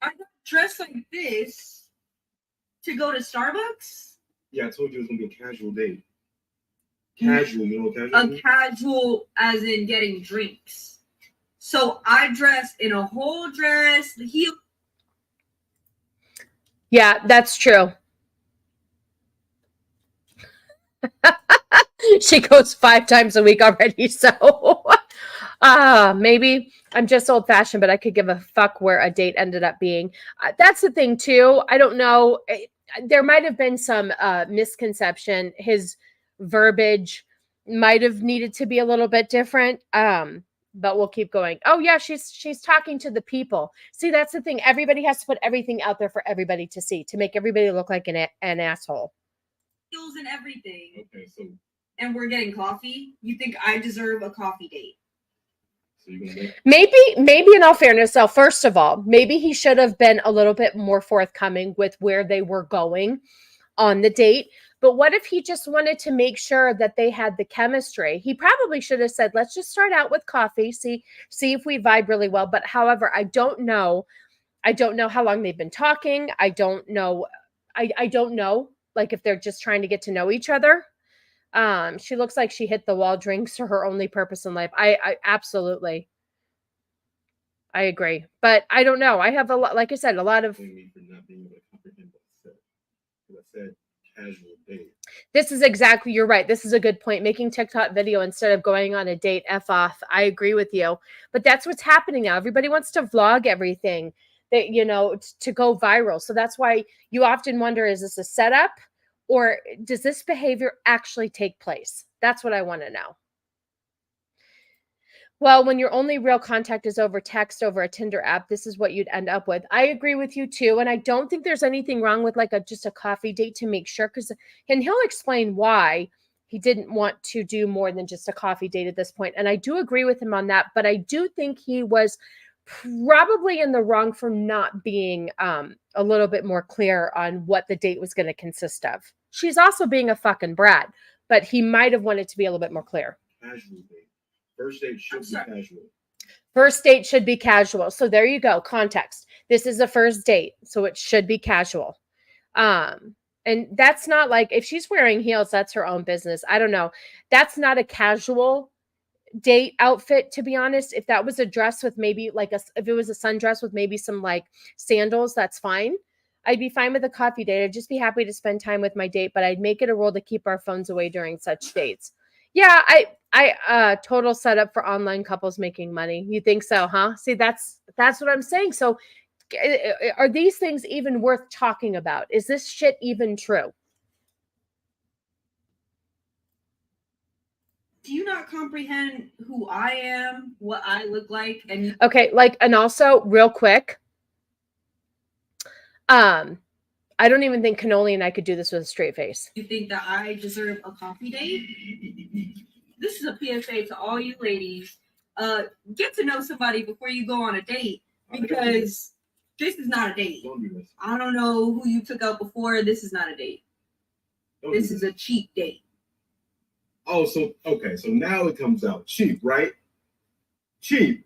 I got dressed like this to go to Starbucks? Yeah, I told you it was gonna be a casual date. Casual, you know what casual A means? casual as in getting drinks. So I dressed in a whole dress, the heel. Yeah, that's true. She goes 5 times a week already. So maybe I'm just old fashioned, but I could give a fuck where a date ended up being. That's the thing too. I don't know. There might have been some misconception. His verbiage might have needed to be a little bit different. But we'll keep going. Oh yeah, she's talking to the people. See, that's the thing. Everybody has to put everything out there for everybody to see to make everybody look like an asshole. Heels and everything. Okay, so And we're getting coffee. You think I deserve a coffee date? you're gonna make Maybe in all fairness, though, first of all, maybe he should have been a little bit more forthcoming with where they were going on the date. But what if he just wanted to make sure that they had the chemistry? He probably should have said, let's just start out with coffee, see if we vibe really well. But however, I don't know how long they've been talking. I don't know. I don't know, like, if they're just trying to get to know each other. She looks like she hit the wall. Drinks are her only purpose in life. I absolutely. I agree. But I don't know. I have a lot, like I said, a lot of. me for not being able to comprehend what I said. Because I said casual date. This is exactly, you're right. This is a good point. Making TikTok video instead of going on a date, F off. I agree with you. But that's what's happening now. Everybody wants to vlog everything that, to go viral. So that's why you often wonder, is this a setup or does this behavior actually take place? That's what I want to know. Well, when your only real contact is over text, over a Tinder app, this is what you'd end up with. I agree with you too. And I don't think there's anything wrong with like just a coffee date to make sure, and he'll explain why he didn't want to do more than just a coffee date at this point. And I do agree with him on that, but I do think he was probably in the wrong for not being a little bit more clear on what the date was going to consist of. She's also being a fucking brat, but he might have wanted to be a little bit more clear. Casual date. First date should be casual. First date should be casual. So there you go. Context. This is a first date, so it should be casual. And that's not like, if she's wearing heels, that's her own business. I don't know. That's not a casual date outfit, to be honest. If that was a dress with maybe like if it was a sundress with maybe some like sandals, that's fine. I'd be fine with a coffee date. I'd just be happy to spend time with my date, but I'd make it a rule to keep our phones away during such dates. Yeah, I total setup for online couples making money. You think so, huh? See, that's what I'm saying. So are these things even worth talking about? Is this shit even true? Do you not comprehend who I am, what I look like, and Okay, like, and also real quick, I don't even think Cannoli and I could do this with a straight face. you think that I deserve a coffee date? This is a PSA to all you ladies. Get to know somebody before you go on a date, because this is not a date. Don't do this. I don't know who you took out before. This is not a date. Don't do This is a cheap date. Oh, so okay, so now it comes out cheap, right? Cheap.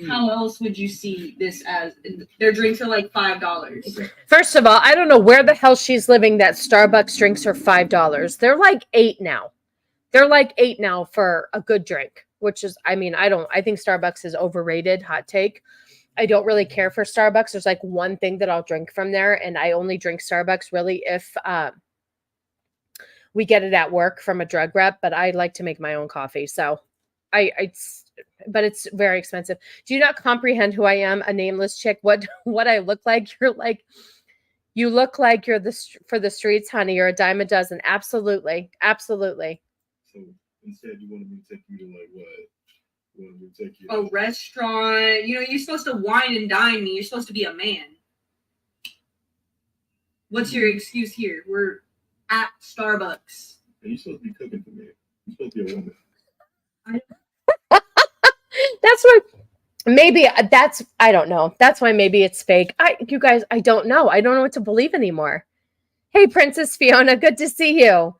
How else would you see this as? Their drinks are like $5. Okay. First of all, I don't know where the hell she's living that Starbucks drinks are $5. They're like $8 now. They're like $8 now for a good drink, which is, I mean, I think Starbucks is overrated. Hot take. I don't really care for Starbucks. There's like one thing that I'll drink from there, and I only drink Starbucks really if we get it at work from a drug rep, but I like to make my own coffee. So but it's very expensive. Do you not comprehend who I am? A nameless chick. What I look like? You look like you're for the streets, honey. You're a dime a dozen. Absolutely. Absolutely. So instead, you wanted me to take you to like what? You wanted me to take you A restaurant. You know, you're supposed to wine and dine me. You're supposed to be a man. What's your excuse here? We're at Starbucks. And you're supposed to be cooking for me. You're supposed to be a woman. That's what maybe I don't know. That's why maybe it's fake. You guys, I don't know. I don't know what to believe anymore. Hey, Princess Fiona, good to see you.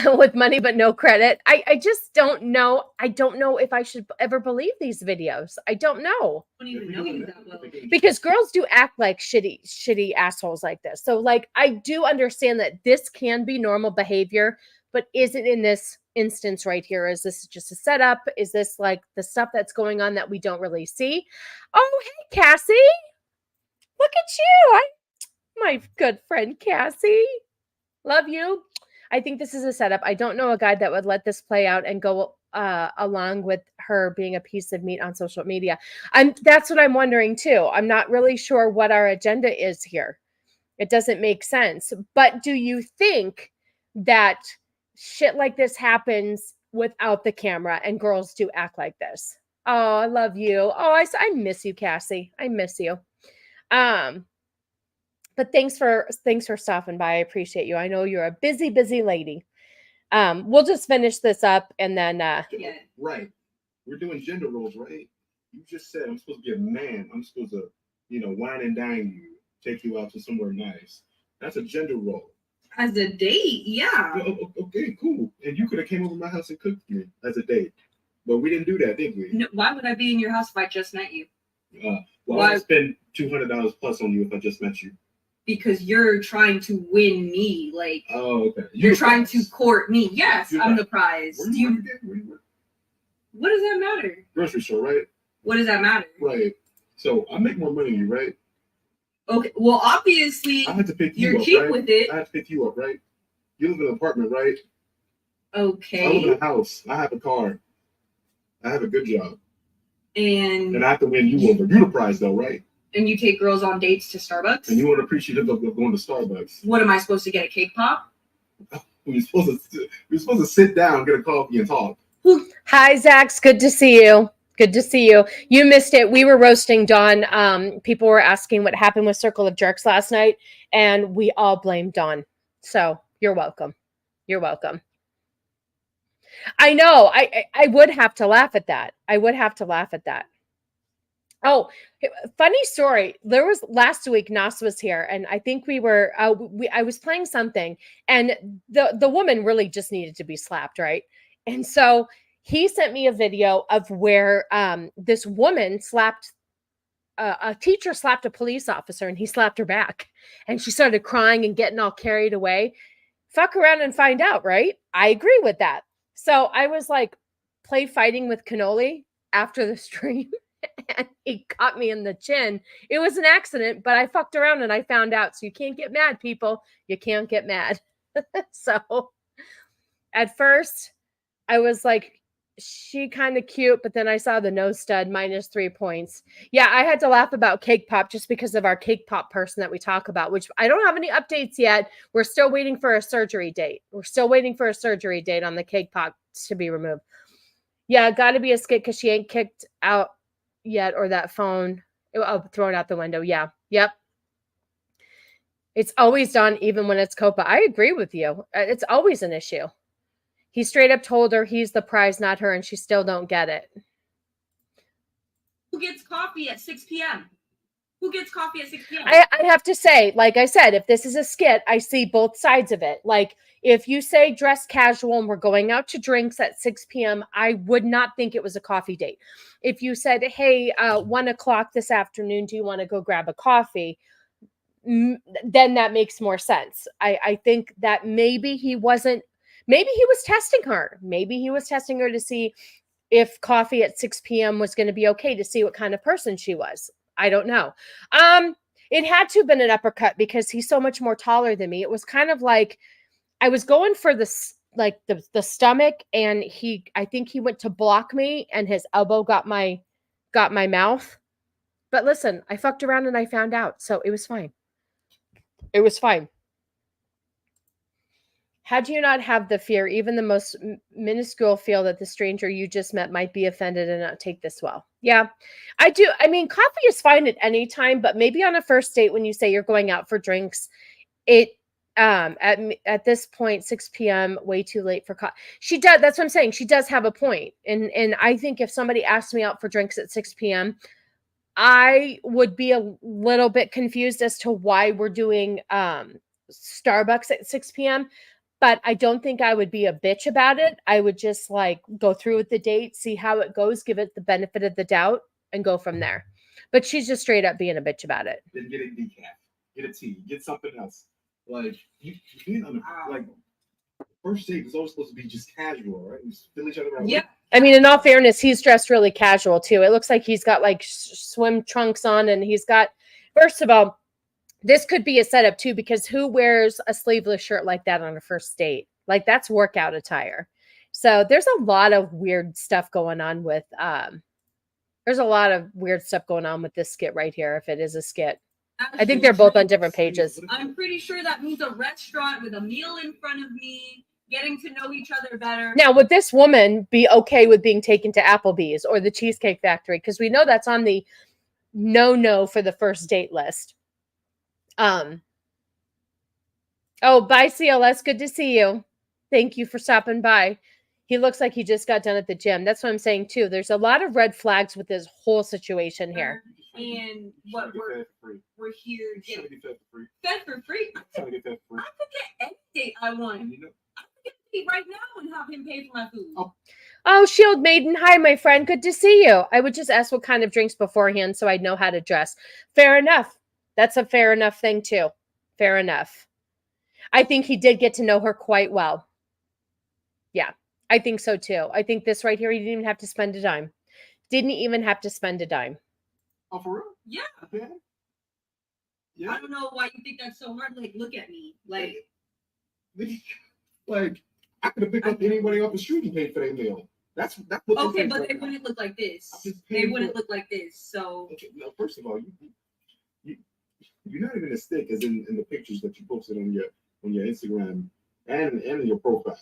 With money but no credit. I just don't know. I don't know if I should ever believe these videos. I don't know. I don't even know you that well. Because girls do act like shitty assholes like this. So like I do understand that this can be normal behavior, but is it in this instance right here? Is this just a setup? Is this like the stuff that's going on that we don't really see? Oh, hey, Cassie. Look at you. My good friend Cassie. Love you. I think this is a setup. I don't know a guy that would let this play out and go along with her being a piece of meat on social media. That's what I'm wondering too. I'm not really sure what our agenda is here. It doesn't make sense. But do you think that shit like this happens without the camera and girls do act like this? Oh, I love you. Oh, I miss you, Cassie. I miss you. But thanks for stopping by. I appreciate you. I know you're a busy lady. We'll just finish this up and then Yeah. Right. We're doing gender roles, right? You just said I'm supposed to be a man. I'm supposed to, wine and dine you, take you out to somewhere nice. That's a gender role. As a date, yeah. Okay, cool. And you could have came over to my house and cooked for me as a date. But we didn't do that, did we? No, why would I be in your house if I just met you? Well, I spend $200 plus on you if I just met you. Because you're trying to win me, like okay. You're trying to court me. Yes, I'm the prize. Where do you work? What does that matter? Grocery store, right? What does that matter? Right. So I make more money than you, right? Okay. Well, obviously, I had to pick you you're up, cheap right? with it. I had to pick you up, right? You live in an apartment, right? Okay. I live in a house. I have a car. I have a good job. And I have to win you over. You're the prize, though, right? And you take girls on dates to Starbucks? And you want to appreciative of going to Starbucks. What am I supposed to get, a cake pop? We're supposed to sit down, get a coffee, and talk. Hi, Zax. Good to see you. Good to see you. You missed it. We were roasting Dawn. People were asking what happened with Circle of Jerks last night, and we all blamed Dawn. So you're welcome. You're welcome. I know. I would have to laugh at that. I would have to laugh at that. Oh, funny story. There was last week, Nas was here, and I think we were, I was playing something, and the woman really just needed to be slapped, right? And so he sent me a video of where this woman slapped, a teacher slapped a police officer, and he slapped her back, and she started crying and getting all carried away. Fuck around and find out, right? I agree with that. So I was like, play fighting with cannoli after the stream and he caught me in the chin. It was an accident, but I fucked around and I found out. So you can't get mad, people. You can't get mad. So at first I was like, she kind of cute, but then I saw the nose stud -3 points. Yeah, I had to laugh about Cake Pop just because of our Cake Pop person that we talk about, which I don't have any updates yet. We're still waiting for a surgery date. We're still waiting for a surgery date on the Cake Pop to be removed. Yeah, got to be a skit because she ain't kicked out yet, or that phone. Oh, throw it out the window. Yeah, yep. It's always done, even when it's Copa. I agree with you. It's always an issue. He straight up told her he's the prize, not her, and she still don't get it. Who gets coffee at 6 p.m.? Who gets coffee at 6 p.m.? I have to say, like I said, if this is a skit, I see both sides of it. Like, if you say dress casual and we're going out to drinks at 6 p.m., I would not think it was a coffee date. If you said, hey, 1 o'clock this afternoon, do you want to go grab a coffee? Then that makes more sense. I think that maybe he was testing her. Maybe he was testing her to see if coffee at 6 p.m. was going to be okay, to see what kind of person she was. I don't know. It had to have been an uppercut because he's so much more taller than me. It was kind of like I was going for the stomach, and I think he went to block me, and his elbow got my mouth. But listen, I fucked around and I found out, so it was fine. It was fine. How do you not have the fear, even the most minuscule feel, that the stranger you just met might be offended and not take this well? Yeah, I do. I mean, coffee is fine at any time, but maybe on a first date when you say you're going out for drinks, it at this point, 6 p.m., way too late for coffee. She does. That's what I'm saying. She does have a point. And I think if somebody asked me out for drinks at 6 p.m., I would be a little bit confused as to why we're doing Starbucks at 6 p.m., but I don't think I would be a bitch about it. I would just like go through with the date, see how it goes, give it the benefit of the doubt, and go from there. But she's just straight up being a bitch about it. Then get a decaf, get a tea, get something else. Like you on like first date is always supposed to be just casual, right? You feel each other out. Yeah. I mean, in all fairness, he's dressed really casual too. It looks like he's got like swim trunks on, and he's got, first of all, this could be a setup too, because who wears a sleeveless shirt like that on a first date? Like, that's workout attire. So there's a lot of weird stuff going on with this skit right here, if it is a skit. I think they're both on different pages. I'm pretty sure that means a restaurant with a meal in front of me, getting to know each other better. Now, would this woman be okay with being taken to Applebee's or the Cheesecake Factory? Because we know that's on the no for the first date list. Oh, bye, CLS. Good to see you. Thank you for stopping by. He looks like he just got done at the gym. That's what I'm saying too. There's a lot of red flags with this whole situation here. And what we're here getting fed for free. I could get any date I want. I could get a date right now and have him pay for my food. Oh, Shield Maiden. Hi, my friend. Good to see you. I would just ask what kind of drinks beforehand so I'd know how to dress. Fair enough. That's a fair enough thing too. Fair enough. I think he did get to know her quite well. Yeah, I think so too. I think this right here, he didn't even have to spend a dime. Didn't even have to spend a dime. Oh, for real? Yeah. Okay. Yeah. I don't know why you think that's so hard. Like, look at me. Like I could have picked up anybody off the street and paid for their meal. That's what. Okay, but they wouldn't look like this. They wouldn't look like this. So. Okay, no, first of all, you're not even as thick as in the pictures that you posted on your Instagram and in your profile.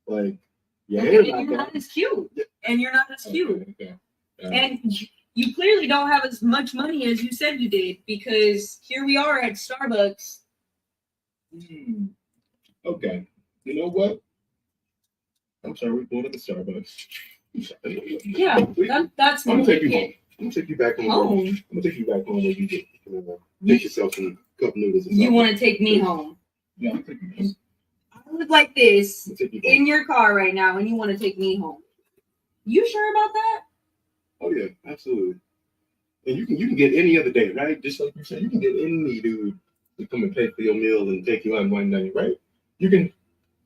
Like, yeah, okay, and you're not as cute. Yeah. And you're not as cute. Okay. And you clearly don't have as much money as you said you did, because here we are at Starbucks. Okay. You know what? I'm sorry, we're going to the Starbucks. Yeah, that's. I'm gonna take you home. I'm gonna take you back home. I'm gonna take you back home where you get make yourself some cup noodles. You want to take me home? Yeah, I'm taking you home. I look like this in your car right now, and you want to take me home? You sure about that? Oh yeah, absolutely. And you can get any other day, right? Just like you said, you can get any dude to come and pay for your meal and take you on one night, right? You can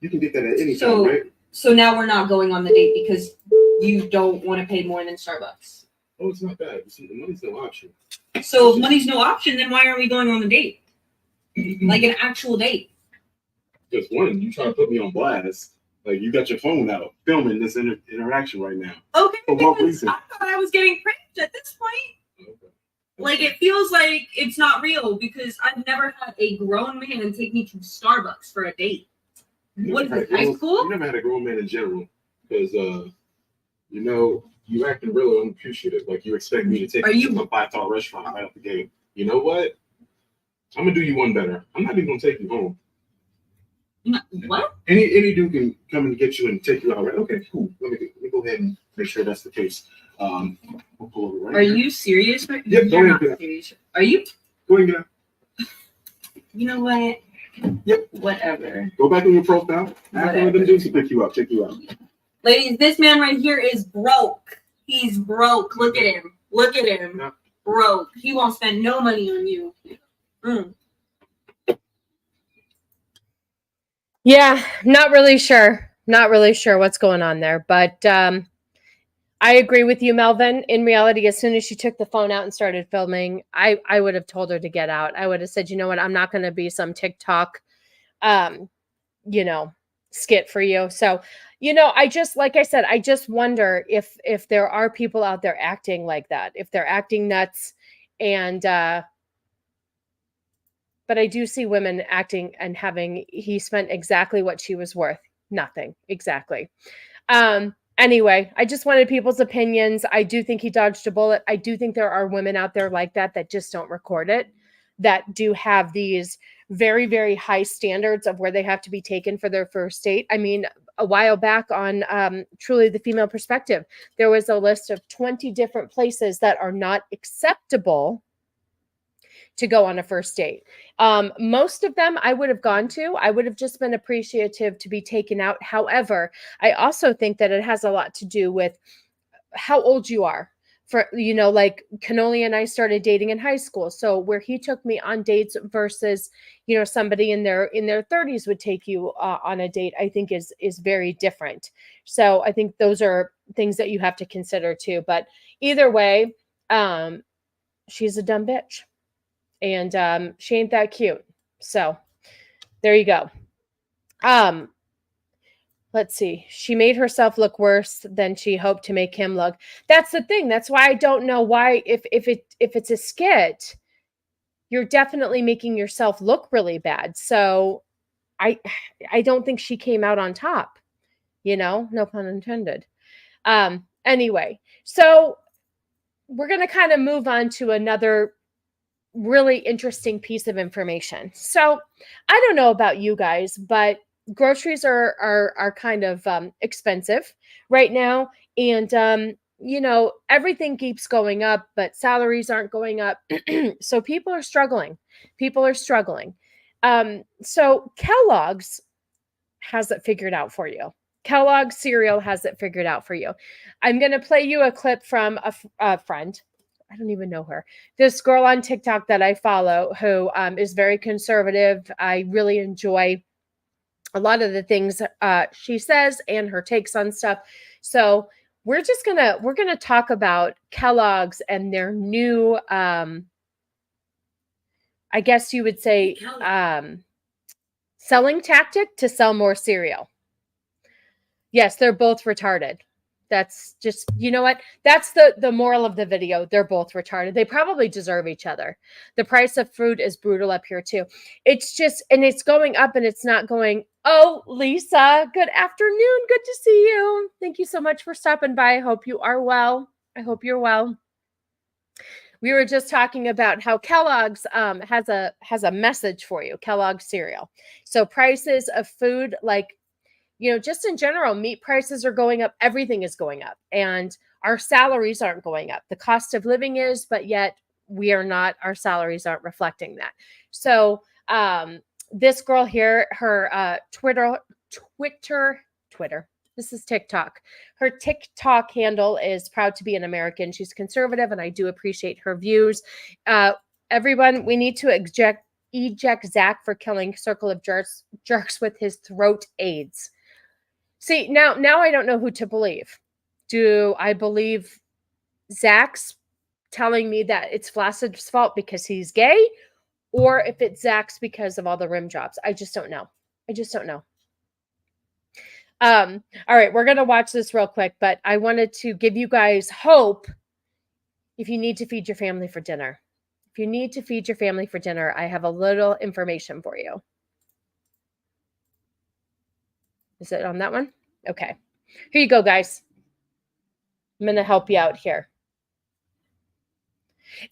get that at any time, right? So now we're not going on the date because you don't want to pay more than Starbucks. Oh, it's not bad. The money's no option. So if money's no option, then why aren't we going on a date? Like an actual date? Because one, you trying to put me on blast. Like, you got your phone out filming this interaction right now. Okay, For what because reason? I thought I was getting pranked at this point. Okay. Like, it feels like it's not real because I've never had a grown man take me to Starbucks for a date. What is it, high school? You never had a grown man in general. Because, you know, you acting really unappreciative. Like, you expect me to take you to a 5-star restaurant right off the gate. You know what? I'm going to do you one better. I'm not even going to take you home. What? Any dude can come and get you and take you out, right? Okay, cool. Let me go ahead and make sure that's the case. We'll pull over right Are here. you serious? Yep, You're go ahead. not serious. Are you? Go ahead and get out. You know what? Yep. Whatever. Go back on your profile. Ask one of them dudes to pick you up, check you out. Ladies, this man right here is broke. He's broke. Look at him. Look at him. Yeah. Broke. He won't spend no money on you. Yeah, not really sure. Not really sure what's going on there. But I agree with you, Melvin. In reality, as soon as she took the phone out and started filming, I would have told her to get out. I would have said, you know what, I'm not going to be some TikTok, you know, skit for you. So, you know, I just, like I said, I just wonder if there are people out there acting like that, if they're acting nuts. And, but I do see women acting and having, he spent exactly what she was worth. Nothing. Exactly. Anyway, I just wanted people's opinions. I do think he dodged a bullet. I do think there are women out there like that that just don't record it, that do have these very, very high standards of where they have to be taken for their first date. I mean, a while back on Truly the Female Perspective, there was a list of 20 different places that are not acceptable to go on a first date. Most of them I would have gone to. I would have just been appreciative to be taken out. However, I also think that it has a lot to do with how old you are. For, you know, like Canoli and I started dating in high school. So where he took me on dates versus, you know, somebody in their 30s would take you on a date, I think is very different. So I think those are things that you have to consider too. But either way, she's a dumb bitch. And she ain't that cute. So there you go. Let's see. She made herself look worse than she hoped to make him look. That's the thing. That's why I don't know why, if it's a skit, you're definitely making yourself look really bad. So I don't think she came out on top, you know, no pun intended. Anyway, so we're going to kind of move on to another really interesting piece of information. So I don't know about you guys, but groceries are kind of expensive right now. And, you know, everything keeps going up, but salaries aren't going up. So people are struggling. So Kellogg's has it figured out for you. Kellogg's cereal has it figured out for you. I'm going to play you a clip from a friend. I don't even know her. This girl on TikTok that I follow who is very conservative. I really enjoy a lot of the things she says and her takes on stuff. So we're gonna talk about Kellogg's and their new, I guess you would say, selling tactic to sell more cereal. Yes, they're both retarded. That's just, you know what? That's the moral of the video. They're both retarded. They probably deserve each other. The price of food is brutal up here too. It's just, and it's going up and it's not going, oh, Lisa, good afternoon. Good to see you. Thank you so much for stopping by. I hope you are well. I hope you're well. We were just talking about how Kellogg's has a message for you, Kellogg's cereal. So prices of food, like, you know, just in general, meat prices are going up. Everything is going up. And our salaries aren't going up. The cost of living is, but yet we are not, our salaries aren't reflecting that. So this girl here, her Twitter, this is TikTok. Her TikTok handle is proud to be an American. She's conservative, and I do appreciate her views. Everyone, we need to eject Zach for killing Circle of Jerks with his throat aids. See, now I don't know who to believe. Do I believe Zach's telling me that it's Flaccid's fault because he's gay, or if it's Zach's because of all the rim jobs? I just don't know. I just don't know. All right, we're going to watch this real quick, but I wanted to give you guys hope if you need to feed your family for dinner. If you need to feed your family for dinner, I have a little information for you. Is it on that one? Okay. Here you go, guys. I'm going to help you out here.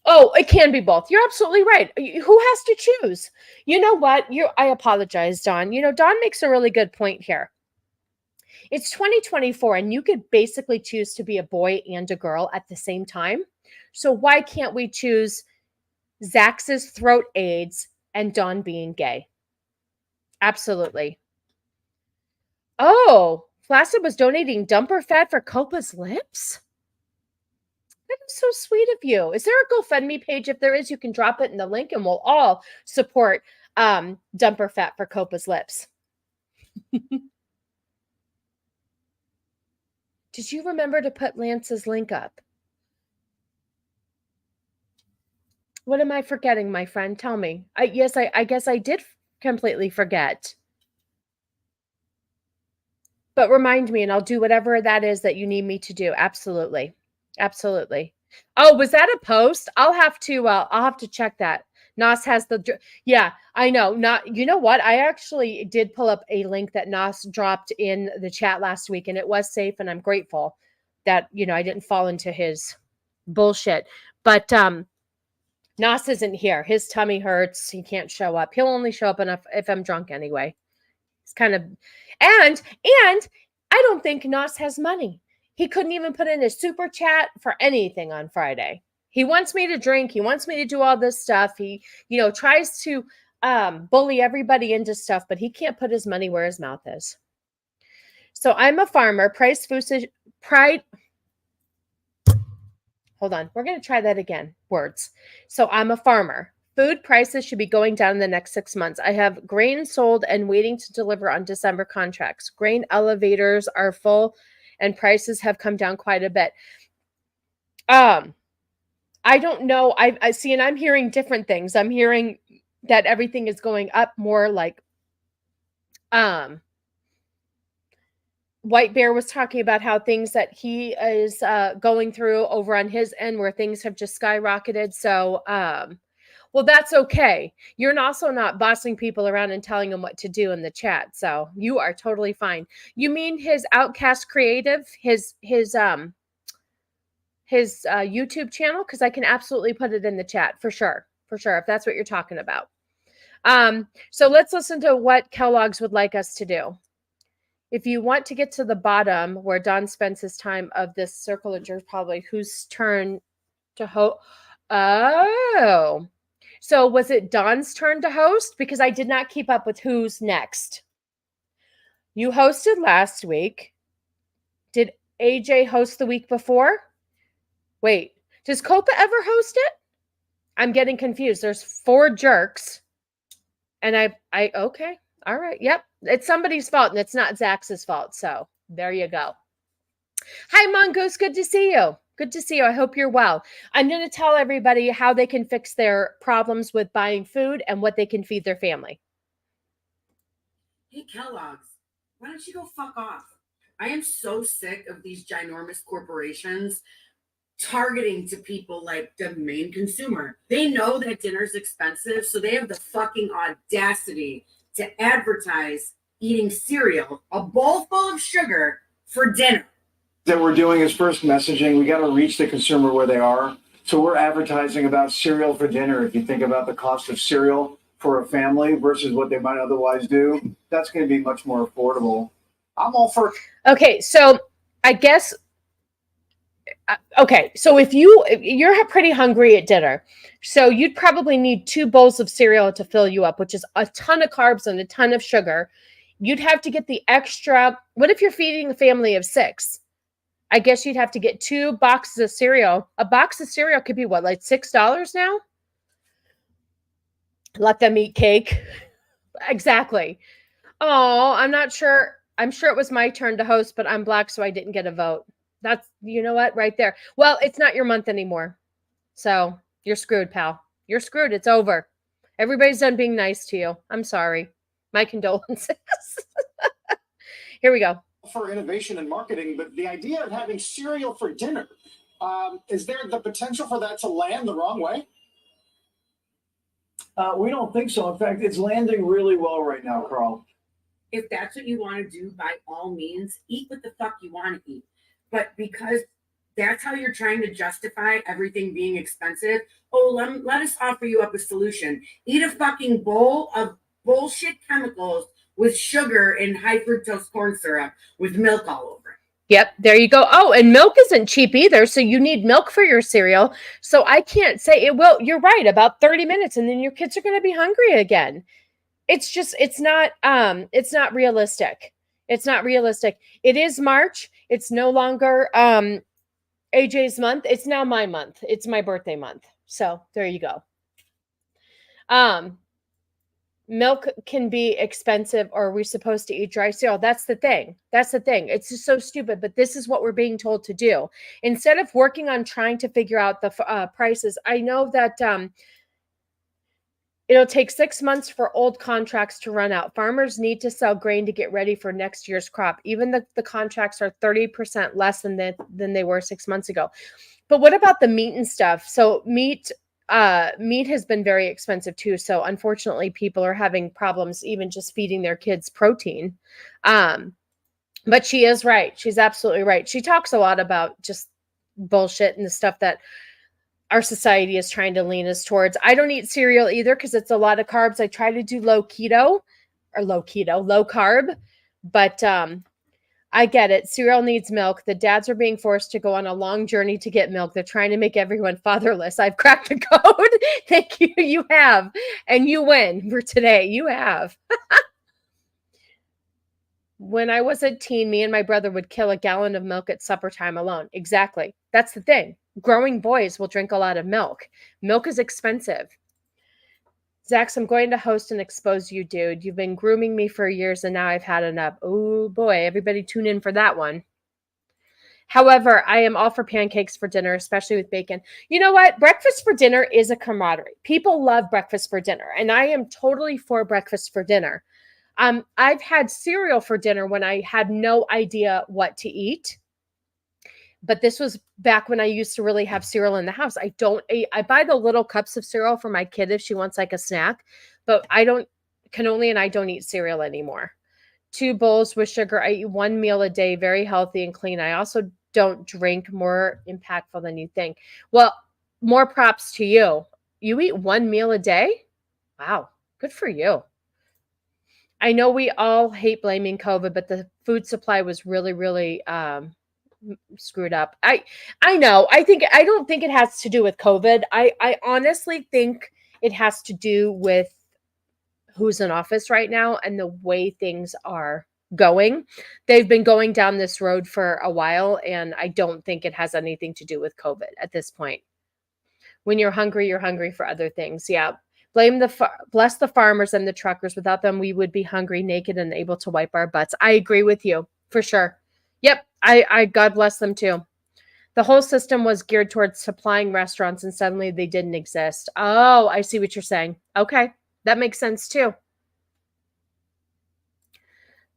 Oh, it can be both. You're absolutely right. Who has to choose? You know what? I apologize, Dawn. Dawn makes a really good point here. It's 2024, and you could basically choose to be a boy and a girl at the same time. So why can't we choose Zach's throat AIDS and Dawn being gay? Absolutely. Oh, Flaccid was donating dumper fat for Copa's lips? That is so sweet of you. Is there a GoFundMe page? If there is, you can drop it in the link and we'll all support dumper fat for Copa's lips. Did you remember to put Lance's link up? What am I forgetting, my friend? Tell me. I guess I did completely forget. But remind me, and I'll do whatever that is that you need me to do. Absolutely. Absolutely. Oh, was that a post? I'll have to check that. Nas has yeah, I know. You know what? I actually did pull up a link that Nas dropped in the chat last week, and it was safe, and I'm grateful that, I didn't fall into his bullshit. But Nas isn't here. His tummy hurts. He can't show up. He'll only show up if I'm drunk anyway. It's kind of, and I don't think Nas has money. He couldn't even put in a super chat for anything on Friday. He wants me to drink. He wants me to do all this stuff. He, tries to bully everybody into stuff, but he can't put his money where his mouth is. So I'm a farmer. Hold on. We're going to try that again. Words. So I'm a farmer. Food prices should be going down in the next 6 months. I have grain sold and waiting to deliver on December contracts. Grain elevators are full and prices have come down quite a bit. I don't know. I see, and I'm hearing different things. I'm hearing that everything is going up more, like White Bear was talking about how things that he is going through over on his end, where things have just skyrocketed. So, well, that's okay. You're also not bossing people around and telling them what to do in the chat. So you are totally fine. You mean his Outcast Creative, his YouTube channel? Because I can absolutely put it in the chat for sure, if that's what you're talking about. So let's listen to what Kellogg's would like us to do. If you want to get to the bottom where Don spends his time of this circle of jerks, probably whose turn to host. Oh, so was it Don's turn to host? Because I did not keep up with who's next. You hosted last week. Did AJ host the week before? Wait, does Copa ever host it? I'm getting confused. There's 4 jerks. And I okay. All right. Yep. It's somebody's fault and it's not Zach's fault. So there you go. Hi, Mongoose. Good to see you. Good to see you. I hope you're well. I'm going to tell everybody how they can fix their problems with buying food and what they can feed their family. Hey, Kellogg's, why don't you go fuck off? I am so sick of these ginormous corporations targeting to people like the main consumer. They know that dinner's expensive, so they have the fucking audacity to advertise eating cereal, a bowl full of sugar, for dinner. That we're doing is first messaging. We got to reach the consumer where they are. So we're advertising about cereal for dinner. If you think about the cost of cereal for a family versus what they might otherwise do, that's going to be much more affordable. I'm all for. Okay, so I guess. Okay, so if you're pretty hungry at dinner, so you'd probably need 2 bowls of cereal to fill you up, which is a ton of carbs and a ton of sugar. You'd have to get the extra. What if you're feeding a family of 6? I guess you'd have to get 2 boxes of cereal. A box of cereal could be what, like $6 now? Let them eat cake. Exactly. Oh, I'm not sure. I'm sure it was my turn to host, but I'm black, so I didn't get a vote. That's, you know what, right there. Well, it's not your month anymore. So you're screwed, pal. You're screwed. It's over. Everybody's done being nice to you. I'm sorry. My condolences. Here we go. For innovation and marketing, but the idea of having cereal for dinner, is there the potential for that to land the wrong way? We don't think so. In fact, it's landing really well right now, Carl. If that's what you want to do, by all means, eat what the fuck you want to eat. But because that's how you're trying to justify everything being expensive, let us offer you up a solution. Eat a fucking bowl of bullshit chemicals with sugar and high fructose corn syrup with milk all over it. Yep, there you go. Oh, and milk isn't cheap either, so you need milk for your cereal. So I can't say it will. You're right, about 30 minutes, and then your kids are going to be hungry again. It's just, it's not realistic. It's not realistic. It is March. It's no longer AJ's month. It's now my month. It's my birthday month. So there you go. Milk can be expensive, or are we supposed to eat dry cereal? That's the thing. That's the thing. It's just so stupid, but this is what we're being told to do. Instead of working on trying to figure out the prices, I know that it'll take 6 months for old contracts to run out. Farmers need to sell grain to get ready for next year's crop. Even the contracts are 30% less than they were 6 months ago. But what about the meat and stuff? So meat has been very expensive too. So unfortunately, people are having problems even just feeding their kids protein. But she is right. She's absolutely right. She talks a lot about just bullshit and the stuff that our society is trying to lean us towards. I don't eat cereal either because it's a lot of carbs. I try to do low carb, but I get it. Cereal needs milk. The dads are being forced to go on a long journey to get milk. They're trying to make everyone fatherless. I've cracked the code. Thank you. You have. And you win for today. You have. When I was a teen, me and my brother would kill a gallon of milk at supper time alone. Exactly. That's the thing. Growing boys will drink a lot of milk. Milk is expensive. Zax, I'm going to host and expose you, dude. You've been grooming me for years, and now I've had enough. Oh, boy. Everybody tune in for that one. However, I am all for pancakes for dinner, especially with bacon. You know what? Breakfast for dinner is a camaraderie. People love breakfast for dinner, and I am totally for breakfast for dinner. I've had cereal for dinner when I had no idea what to eat. But this was back when I used to really have cereal in the house. I buy the little cups of cereal for my kid if she wants like a snack, but I don't eat cereal anymore. 2 bowls with sugar. I eat 1 meal a day, very healthy and clean. I also don't drink, more impactful than you think. Well, more props to you. You eat 1 meal a day? Wow. Good for you. I know we all hate blaming COVID, but the food supply was really, really, screwed up. I know. I don't think it has to do with COVID. I honestly think it has to do with who's in office right now and the way things are going. They've been going down this road for a while, and I don't think it has anything to do with COVID at this point. When you're hungry for other things. Yeah. Bless the farmers and the truckers. Without them, we would be hungry, naked, and able to wipe our butts. I agree with you for sure. Yep. I God bless them too. The whole system was geared towards supplying restaurants, and suddenly they didn't exist. Oh, I see what you're saying. Okay. That makes sense too.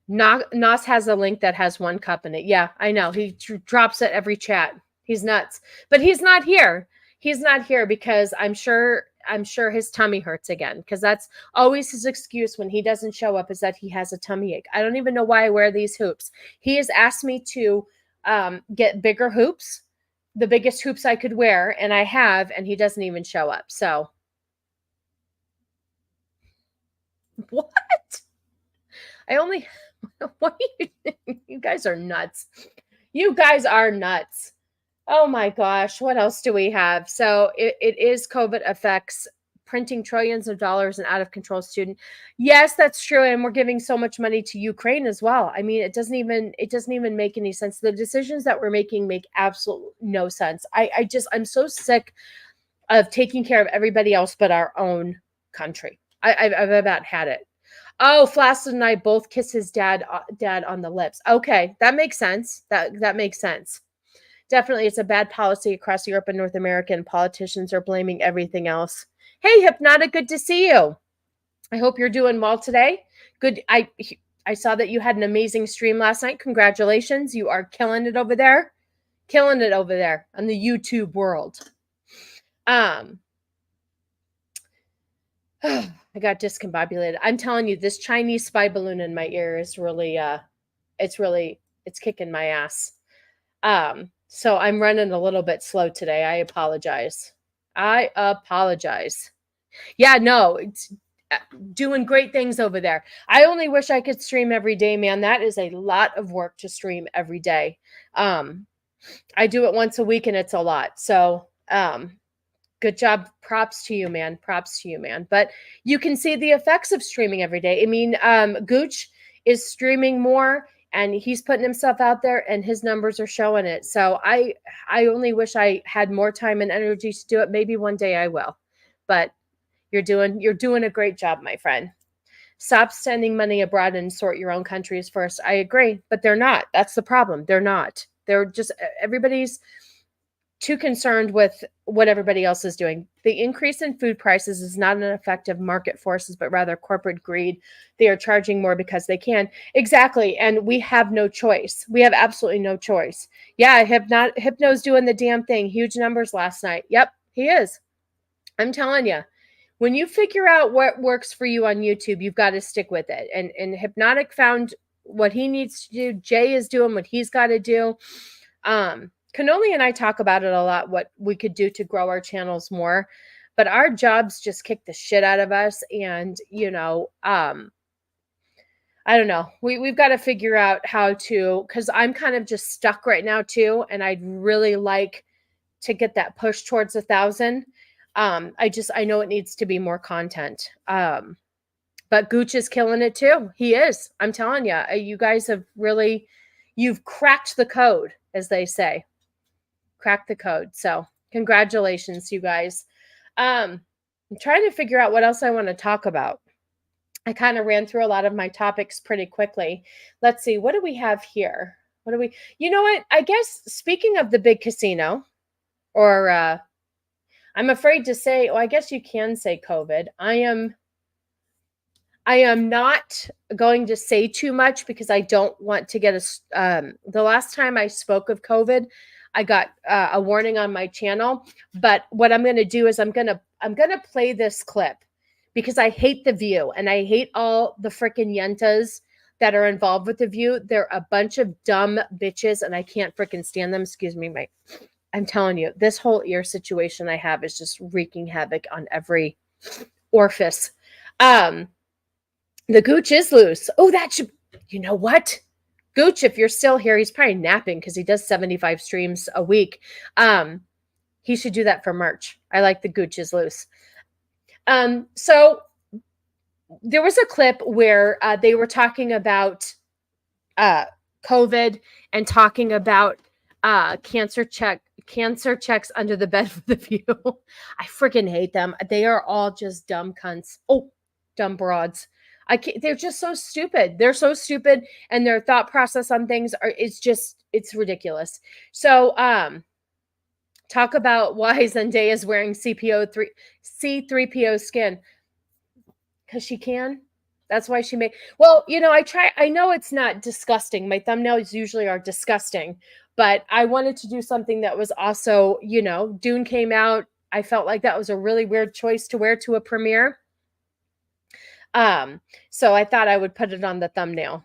Nos has a link that has 1 cup in it. Yeah, I know. He drops it every chat. He's nuts. But he's not here. He's not here because I'm sure his tummy hurts again, because that's always his excuse when he doesn't show up, is that he has a tummy ache. I don't even know why I wear these hoops. He has asked me to get bigger hoops, the biggest hoops I could wear, and I have, and he doesn't even show up. So what? What are you guys are nuts. You guys are nuts. Oh my gosh, what else do we have? So it is COVID effects, printing trillions of dollars and out of control student. Yes, that's true. And we're giving so much money to Ukraine as well. I mean, it doesn't even make any sense. The decisions that we're making make absolutely no sense. I'm so sick of taking care of everybody else but our own country. I've about had it. Oh, Flaccid and I both kiss his dad on the lips. Okay, that makes sense. That makes sense. Definitely, it's a bad policy across Europe and North America, and politicians are blaming everything else. Hey, Hypnotic, good to see you. I hope you're doing well today. Good. I saw that you had an amazing stream last night. Congratulations. You are killing it over there. Killing it over there on the YouTube world. I got discombobulated. I'm telling you, this Chinese spy balloon in my ear is really, it's kicking my ass. So I'm running a little bit slow today. I apologize. Yeah, no, it's doing great things over there. I only wish I could stream every day, man. That is a lot of work to stream every day. I do it once a week and it's a lot. So, good job. Props to you, man. Props to you, man. But you can see the effects of streaming every day. I mean, Gooch is streaming more and he's putting himself out there and his numbers are showing it. So I only wish I had more time and energy to do it. Maybe one day I will, but you're doing a great job, my friend. Stop sending money abroad and sort your own countries first. I agree, but they're not. That's the problem. They're not. They're just, everybody's too concerned with what everybody else is doing. The increase in food prices is not an effect of market forces, but rather corporate greed. They are charging more because they can. Exactly. And we have no choice. We have absolutely no choice. Yeah, Hypno's doing the damn thing. Huge numbers last night. Yep, he is. I'm telling you. When you figure out what works for you on YouTube, you've got to stick with it. And Hypnotic found what he needs to do. Jay is doing what he's got to do. Cannoli and I talk about it a lot, what we could do to grow our channels more. But our jobs just kick the shit out of us. And, you know, I don't know. We've got to figure out how to, because I'm kind of just stuck right now too. And I'd really like to get that push towards 1,000. I know it needs to be more content. But Gooch is killing it too. He is. I'm telling you, you guys have really, you've cracked the code, as they say. Cracked the code. So congratulations, you guys. I'm trying to figure out what else I want to talk about. I kind of ran through a lot of my topics pretty quickly. Let's see. What do we have here? You know what? I guess speaking of the big casino, or I'm afraid to say, I guess you can say COVID. I am not going to say too much because I don't want to get the last time I spoke of COVID, I got a warning on my channel. But what I'm going to do is I'm going to play this clip because I hate The View and I hate all the freaking yentas that are involved with The View. They're a bunch of dumb bitches and I can't freaking stand them. Excuse me, I'm telling you, this whole ear situation I have is just wreaking havoc on every orifice. The Gooch is loose. Oh, that should, you know what? Gooch, if you're still here, he's probably napping because he does 75 streams a week. He should do that for merch. I like the Gooch is loose. So there was a clip where they were talking about COVID and talking about cancer checks under the bed for The View. I freaking hate them. They are all just dumb cunts. Oh, dumb broads. They're just so stupid. They're so stupid, and their thought process on things it's ridiculous. So, talk about why Zendaya is wearing C3PO skin. Because she can. That's why she made. Well, you know, I know it's not disgusting. My thumbnails usually are disgusting, but I wanted to do something that was also, you know, Dune came out. I felt like that was a really weird choice to wear to a premiere. So I thought I would put it on the thumbnail.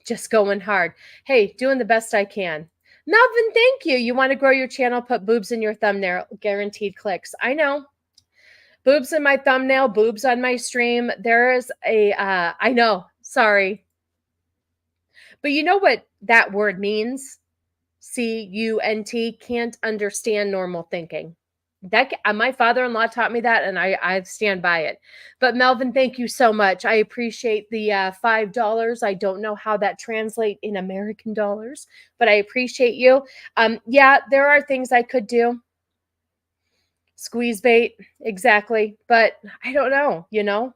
Just going hard. Hey, doing the best I can. Melvin, thank you. You want to grow your channel, put boobs in your thumbnail, guaranteed clicks. I know. Boobs in my thumbnail, boobs on my stream. There is I know, sorry. But you know what that word means? CUNT, can't understand normal thinking. My father-in-law taught me that, and I stand by it. But Melvin, thank you so much. I appreciate the $5. I don't know how that translates in American dollars, but I appreciate you. Yeah, there are things I could do. Squeeze bait, exactly. But I don't know, you know.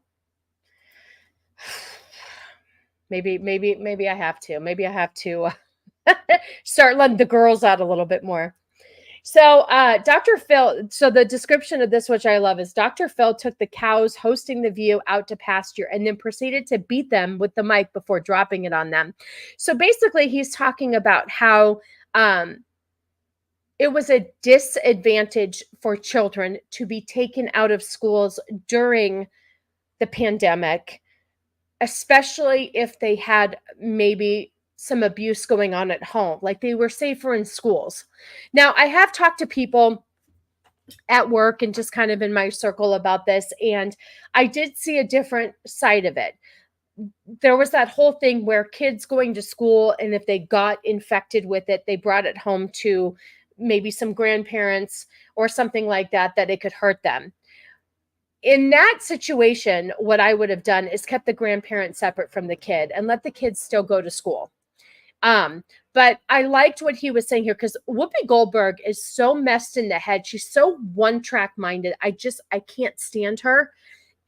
Maybe I have to. Maybe I have to Start letting the girls out a little bit more. So Dr. Phil, so the description of this, which I love, is Dr. Phil took the cows hosting the view out to pasture and then proceeded to beat them with the mic before dropping it on them. So basically he's talking about how it was a disadvantage for children to be taken out of schools during the pandemic, especially if they had maybe some abuse going on at home, like they were safer in schools. Now, I have talked to people at work and just kind of in my circle about this, and I did see a different side of it. There was that whole thing where kids going to school, and if they got infected with it, they brought it home to maybe some grandparents or something like that, that it could hurt them. In that situation, what I would have done is kept the grandparent separate from the kid and let the kids still go to school. But I liked what he was saying here, because Whoopi Goldberg is so messed in the head. She's so one-track minded. I can't stand her.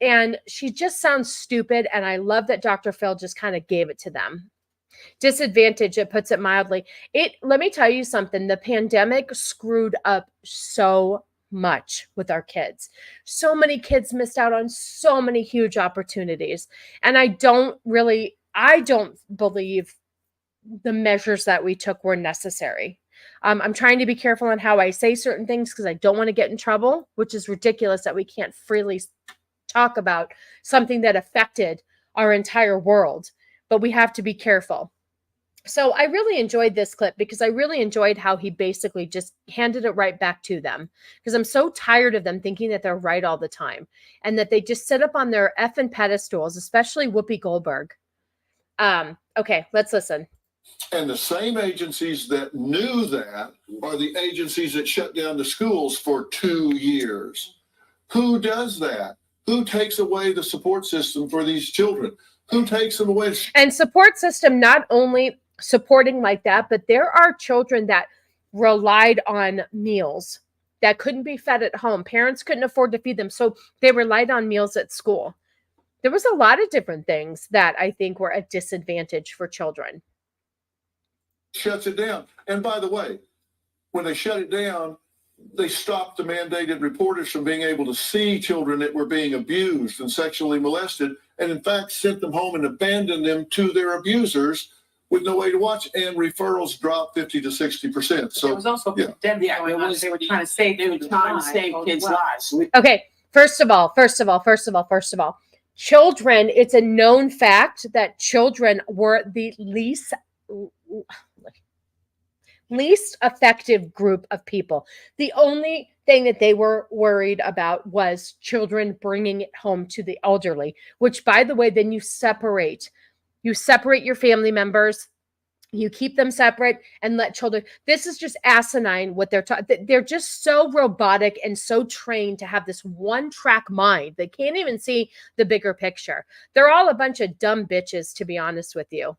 And she just sounds stupid. And I love that Dr. Phil just kind of gave it to them. Disadvantage, it puts it mildly. Let me tell you something. The pandemic screwed up so much with our kids. So many kids missed out on so many huge opportunities. And I don't believe the measures that we took were necessary. I'm trying to be careful on how I say certain things because I don't want to get in trouble, which is ridiculous that we can't freely talk about something that affected our entire world, but we have to be careful. So I really enjoyed this clip because I really enjoyed how he basically just handed it right back to them, because I'm so tired of them thinking that they're right all the time and that they just sit up on their effing pedestals, especially Whoopi Goldberg. Okay, let's listen. And the same agencies that knew that are the agencies that shut down the schools for 2 years. Who does that? Who takes away the support system for these children? Who takes them away? And support system, not only supporting like that, but there are children that relied on meals that couldn't be fed at home. Parents couldn't afford to feed them, so they relied on meals at school. There was a lot of different things that I think were a disadvantage for children. Shuts it down. And by the way, when they shut it down, they stopped the mandated reporters from being able to see children that were being abused and sexually molested, and in fact sent them home and abandoned them to their abusers with no way to watch, and referrals dropped 50 to 60%. So it was also yeah. they were trying to save kids' lives. Okay, first of all, children, it's a known fact that children were the least effective group of people. The only thing that they were worried about was children bringing it home to the elderly, which, by the way, then you separate your family members, you keep them separate and let children. This is just asinine what they're taught. They're just so robotic and so trained to have this one-track mind. They can't even see the bigger picture. They're all a bunch of dumb bitches, to be honest with you.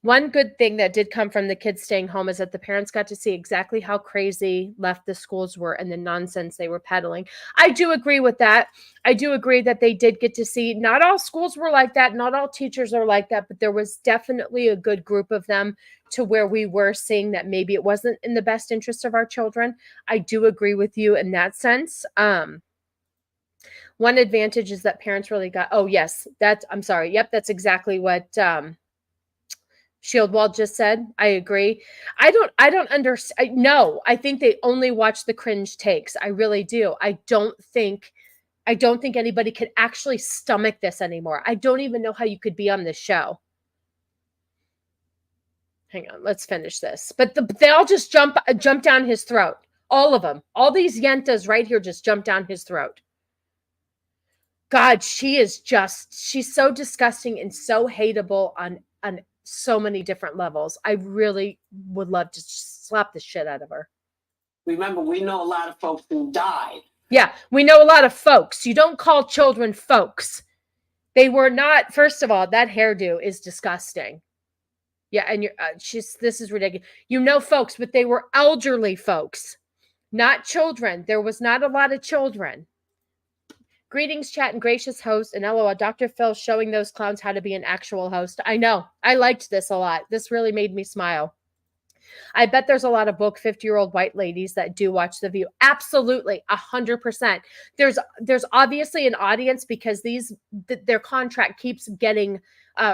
One good thing that did come from the kids staying home is that the parents got to see exactly how crazy left the schools were and the nonsense they were peddling. I do agree with that. I do agree that they did get to see, not all schools were like that, not all teachers are like that, but there was definitely a good group of them to where we were seeing that maybe it wasn't in the best interest of our children. I do agree with you in that sense. One advantage is that parents really got, Yep, that's exactly what Shieldwall just said. I agree. I don't understand. No, I think they only watch the cringe takes. I really do. I don't think anybody could actually stomach this anymore. I don't even know how you could be on this show. Hang on, let's finish this. But they all just jump down his throat. All of them. All these yentas right here just jump down his throat. God, she's so disgusting and so hateable on so many different levels. I really would love to slap the shit out of her. Remember, we know a lot of folks who died. Yeah, we know a lot of folks. You don't call children folks. They were not, first of all, that hairdo is disgusting. Yeah, and this is ridiculous. You know folks, but they were elderly folks, not children. There was not a lot of children. Greetings, chat and gracious host. And LOL, Dr. Phil showing those clowns how to be an actual host. I know. I liked this a lot. This really made me smile. I bet there's a lot of woke 50-year-old white ladies that do watch The View. Absolutely, 100%. There's obviously an audience because their contract keeps getting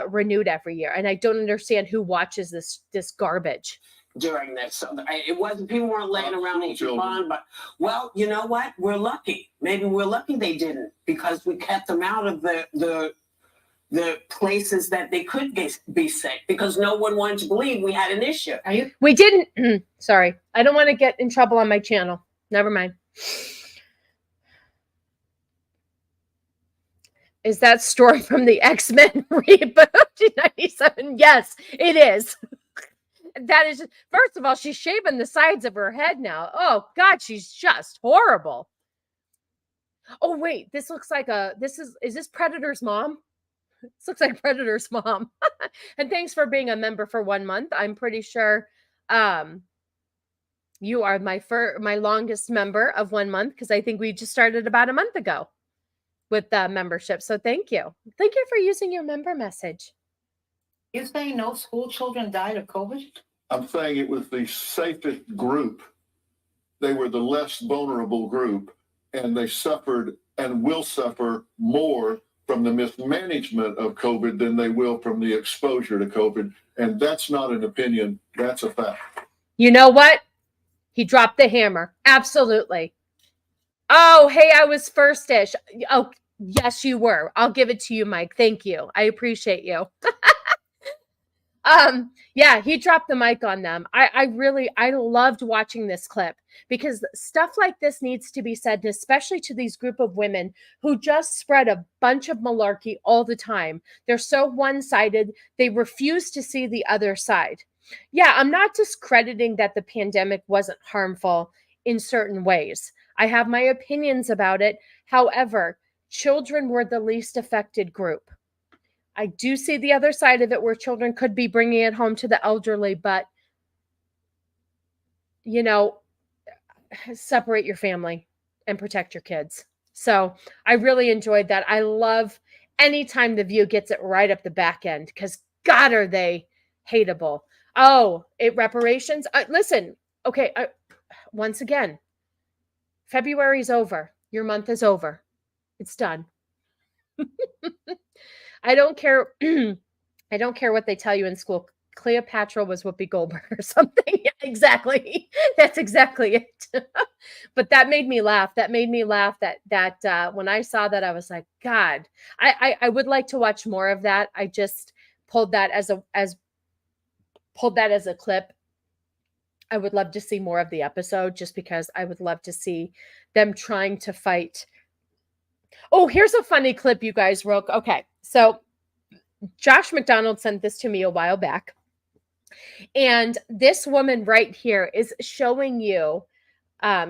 renewed every year, and I don't understand who watches this garbage. During this, so it wasn't, people weren't laying around eating fun, but well, you know what? We're lucky. Maybe we're lucky they didn't, because we kept them out of the places that they could be sick, because no one wanted to believe we had an issue. We didn't. Sorry, I don't want to get in trouble on my channel. Never mind. Is that story from the X-Men reboot 97? Yes, it is. That is, first of all, she's shaving the sides of her head now. Oh God, she's just horrible. Oh wait, this looks like is this Predator's mom? This looks like Predator's mom. And thanks for being a member for 1 month. I'm pretty sure you are my longest member of 1 month, because I think we just started about a month ago with the membership. So thank you. Thank you for using your member message. You're saying no school children died of COVID? I'm saying it was the safest group. They were the less vulnerable group, and they suffered and will suffer more from the mismanagement of COVID than they will from the exposure to COVID. And that's not an opinion. That's a fact. You know what? He dropped the hammer. Absolutely. Oh, hey, I was first-ish. Oh, yes, you were. I'll give it to you, Mike. Thank you. I appreciate you. Yeah, he dropped the mic on them. I loved watching this clip, because stuff like this needs to be said, especially to these group of women who just spread a bunch of malarkey all the time. They're so one-sided. They refuse to see the other side. Yeah, I'm not discrediting that the pandemic wasn't harmful in certain ways. I have my opinions about it. However, children were the least affected group. I do see the other side of it, where children could be bringing it home to the elderly, but, you know, separate your family and protect your kids. So I really enjoyed that. I love anytime The View gets it right up the back end, because God, are they hateable. Oh, reparations. Listen, okay. Once again, February's over. Your month is over. It's done. I don't care. I don't care what they tell you in school. Cleopatra was Whoopi Goldberg or something. Yeah, exactly. That's exactly it. But that made me laugh. That made me laugh that when I saw that, I was like, God, I would like to watch more of that. I just pulled that as a clip. I would love to see more of the episode, just because I would love to see them trying to fight. Oh, here's a funny clip, you guys. Okay. So Josh McDonald sent this to me a while back. And this woman right here is showing you,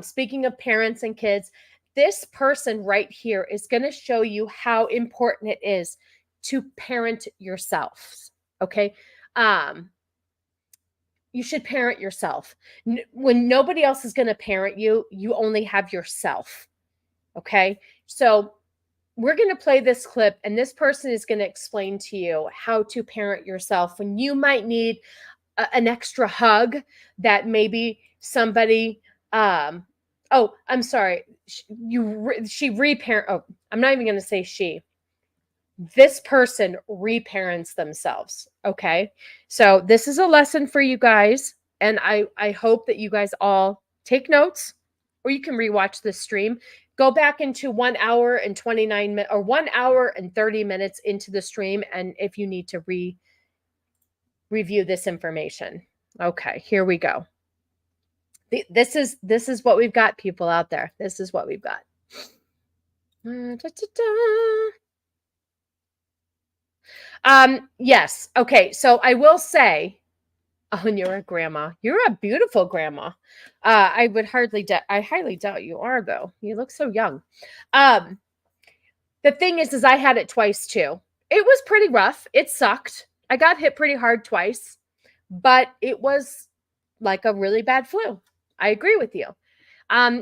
speaking of parents and kids, this person right here is going to show you how important it is to parent yourselves. Okay. You should parent yourself. When nobody else is going to parent you, you only have yourself. Okay. So we're going to play this clip, and this person is going to explain to you how to parent yourself when you might need an extra hug that maybe somebody, I'm sorry. She reparent. Oh, I'm not even going to say she. This person reparents themselves. Okay. So this is a lesson for you guys. And I hope that you guys all take notes, or you can rewatch this stream. Go back into 1 hour and 29 minutes or 1 hour and 30 minutes into the stream. And if you need to review this information. Okay, here we go. This is what we've got, people out there. This is what we've got. Yes. Okay. So I will say, oh, and you're a grandma. You're a beautiful grandma. I highly doubt you are, though. You look so young. The thing is I had it twice too. It was pretty rough. It sucked. I got hit pretty hard twice, but it was like a really bad flu. I agree with you.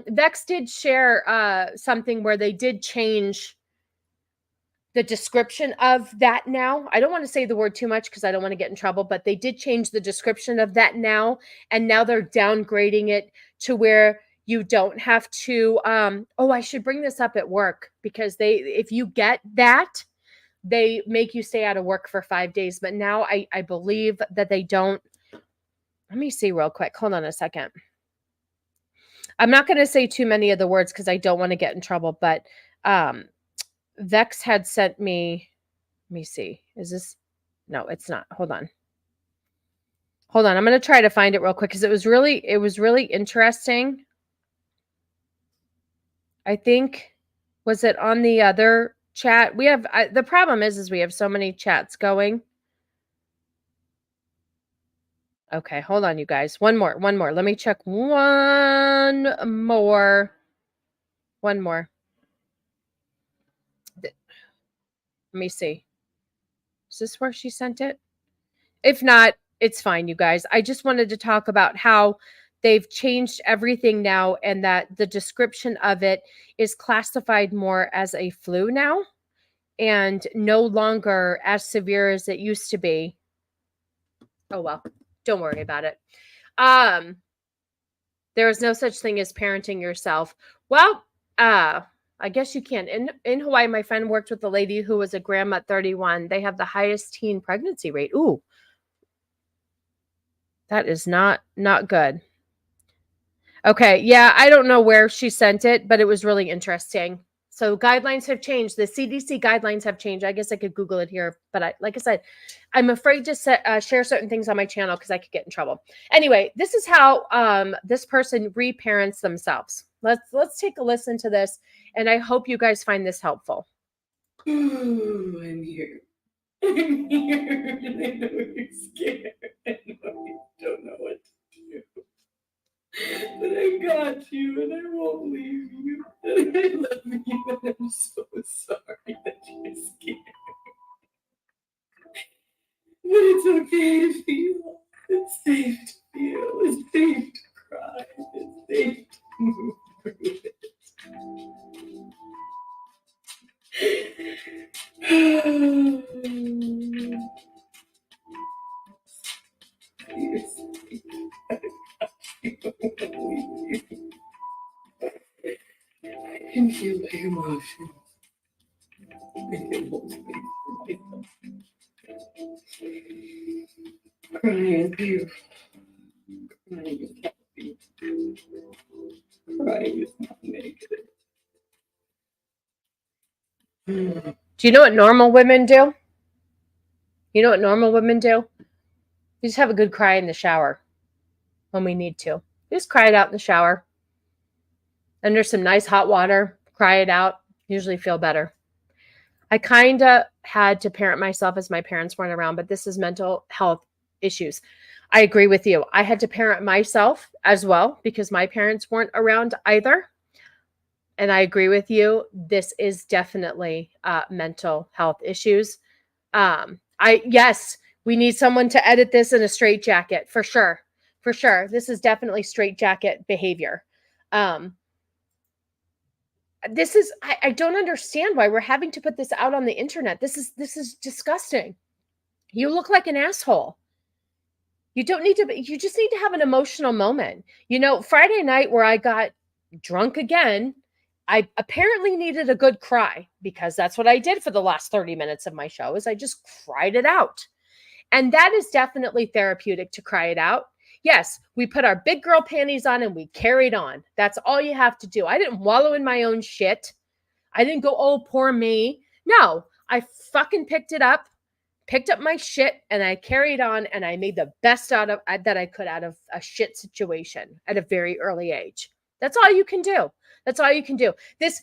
Vex did share something where they did change the description of that now. I don't want to say the word too much because I don't want to get in trouble, but they did change the description of that now. And now they're downgrading it to where you don't have to, I should bring this up at work because if you get that, they make you stay out of work for 5 days. But now I believe that they don't. Let me see real quick. Hold on a second. I'm not going to say too many of the words because I don't want to get in trouble, but Vex had sent me, let me see. Is this? No, it's not. Hold on. I'm going to try to find it real quick because it was really interesting. I think, was it on the other chat? We have, the problem is we have so many chats going. Okay, hold on, you guys. One more. Let me check one more. Let me see. Is this where she sent it? If not, it's fine, you guys. I just wanted to talk about how they've changed everything now and that the description of it is classified more as a flu now and no longer as severe as it used to be. Oh, well, don't worry about it. There is no such thing as parenting yourself. Well, I guess you can. In Hawaii, my friend worked with a lady who was a grandma at 31. They have the highest teen pregnancy rate. Ooh, that is not good. Okay, yeah, I don't know where she sent it, but it was really interesting. So guidelines have changed. The CDC guidelines have changed. I guess I could Google it here, but like I said, I'm afraid to share certain things on my channel because I could get in trouble. Anyway, this is how this person reparents themselves. Let's take a listen to this, and I hope you guys find this helpful. Ooh, I'm here. I'm here, and I know you're scared. I know you don't know what to do. But I got you, and I won't leave you. And I love you, and I'm so sorry that you're scared. But it's okay to feel. It's safe to feel. It's safe to cry. It's safe to move through it. You're safe. I can feel my emotions. I can hold space for myself. Crying is beautiful. Crying is healthy. Crying is not negative. Do you know what normal women do? You know what normal women do? You just have a good cry in the shower when we need to. Just cry it out in the shower. Under some nice hot water, cry it out. Usually feel better. I kind of had to parent myself as my parents weren't around, but this is mental health issues. I agree with you. I had to parent myself as well because my parents weren't around either. And I agree with you. This is definitely mental health issues. Yes, we need someone to edit this in a straitjacket for sure. For sure. This is definitely straitjacket behavior. This is, I don't understand why we're having to put this out on the internet. This is disgusting. You look like an asshole. You don't need to, you just need to have an emotional moment. You know, Friday night where I got drunk again, I apparently needed a good cry because that's what I did for the last 30 minutes of my show is I just cried it out. And that is definitely therapeutic to cry it out. Yes, we put our big girl panties on and we carried on. That's all you have to do. I didn't wallow in my own shit. I didn't go, oh, poor me. No, I fucking picked up my shit and I carried on and I made the best out of that I could out of a shit situation at a very early age. That's all you can do. That's all you can do. This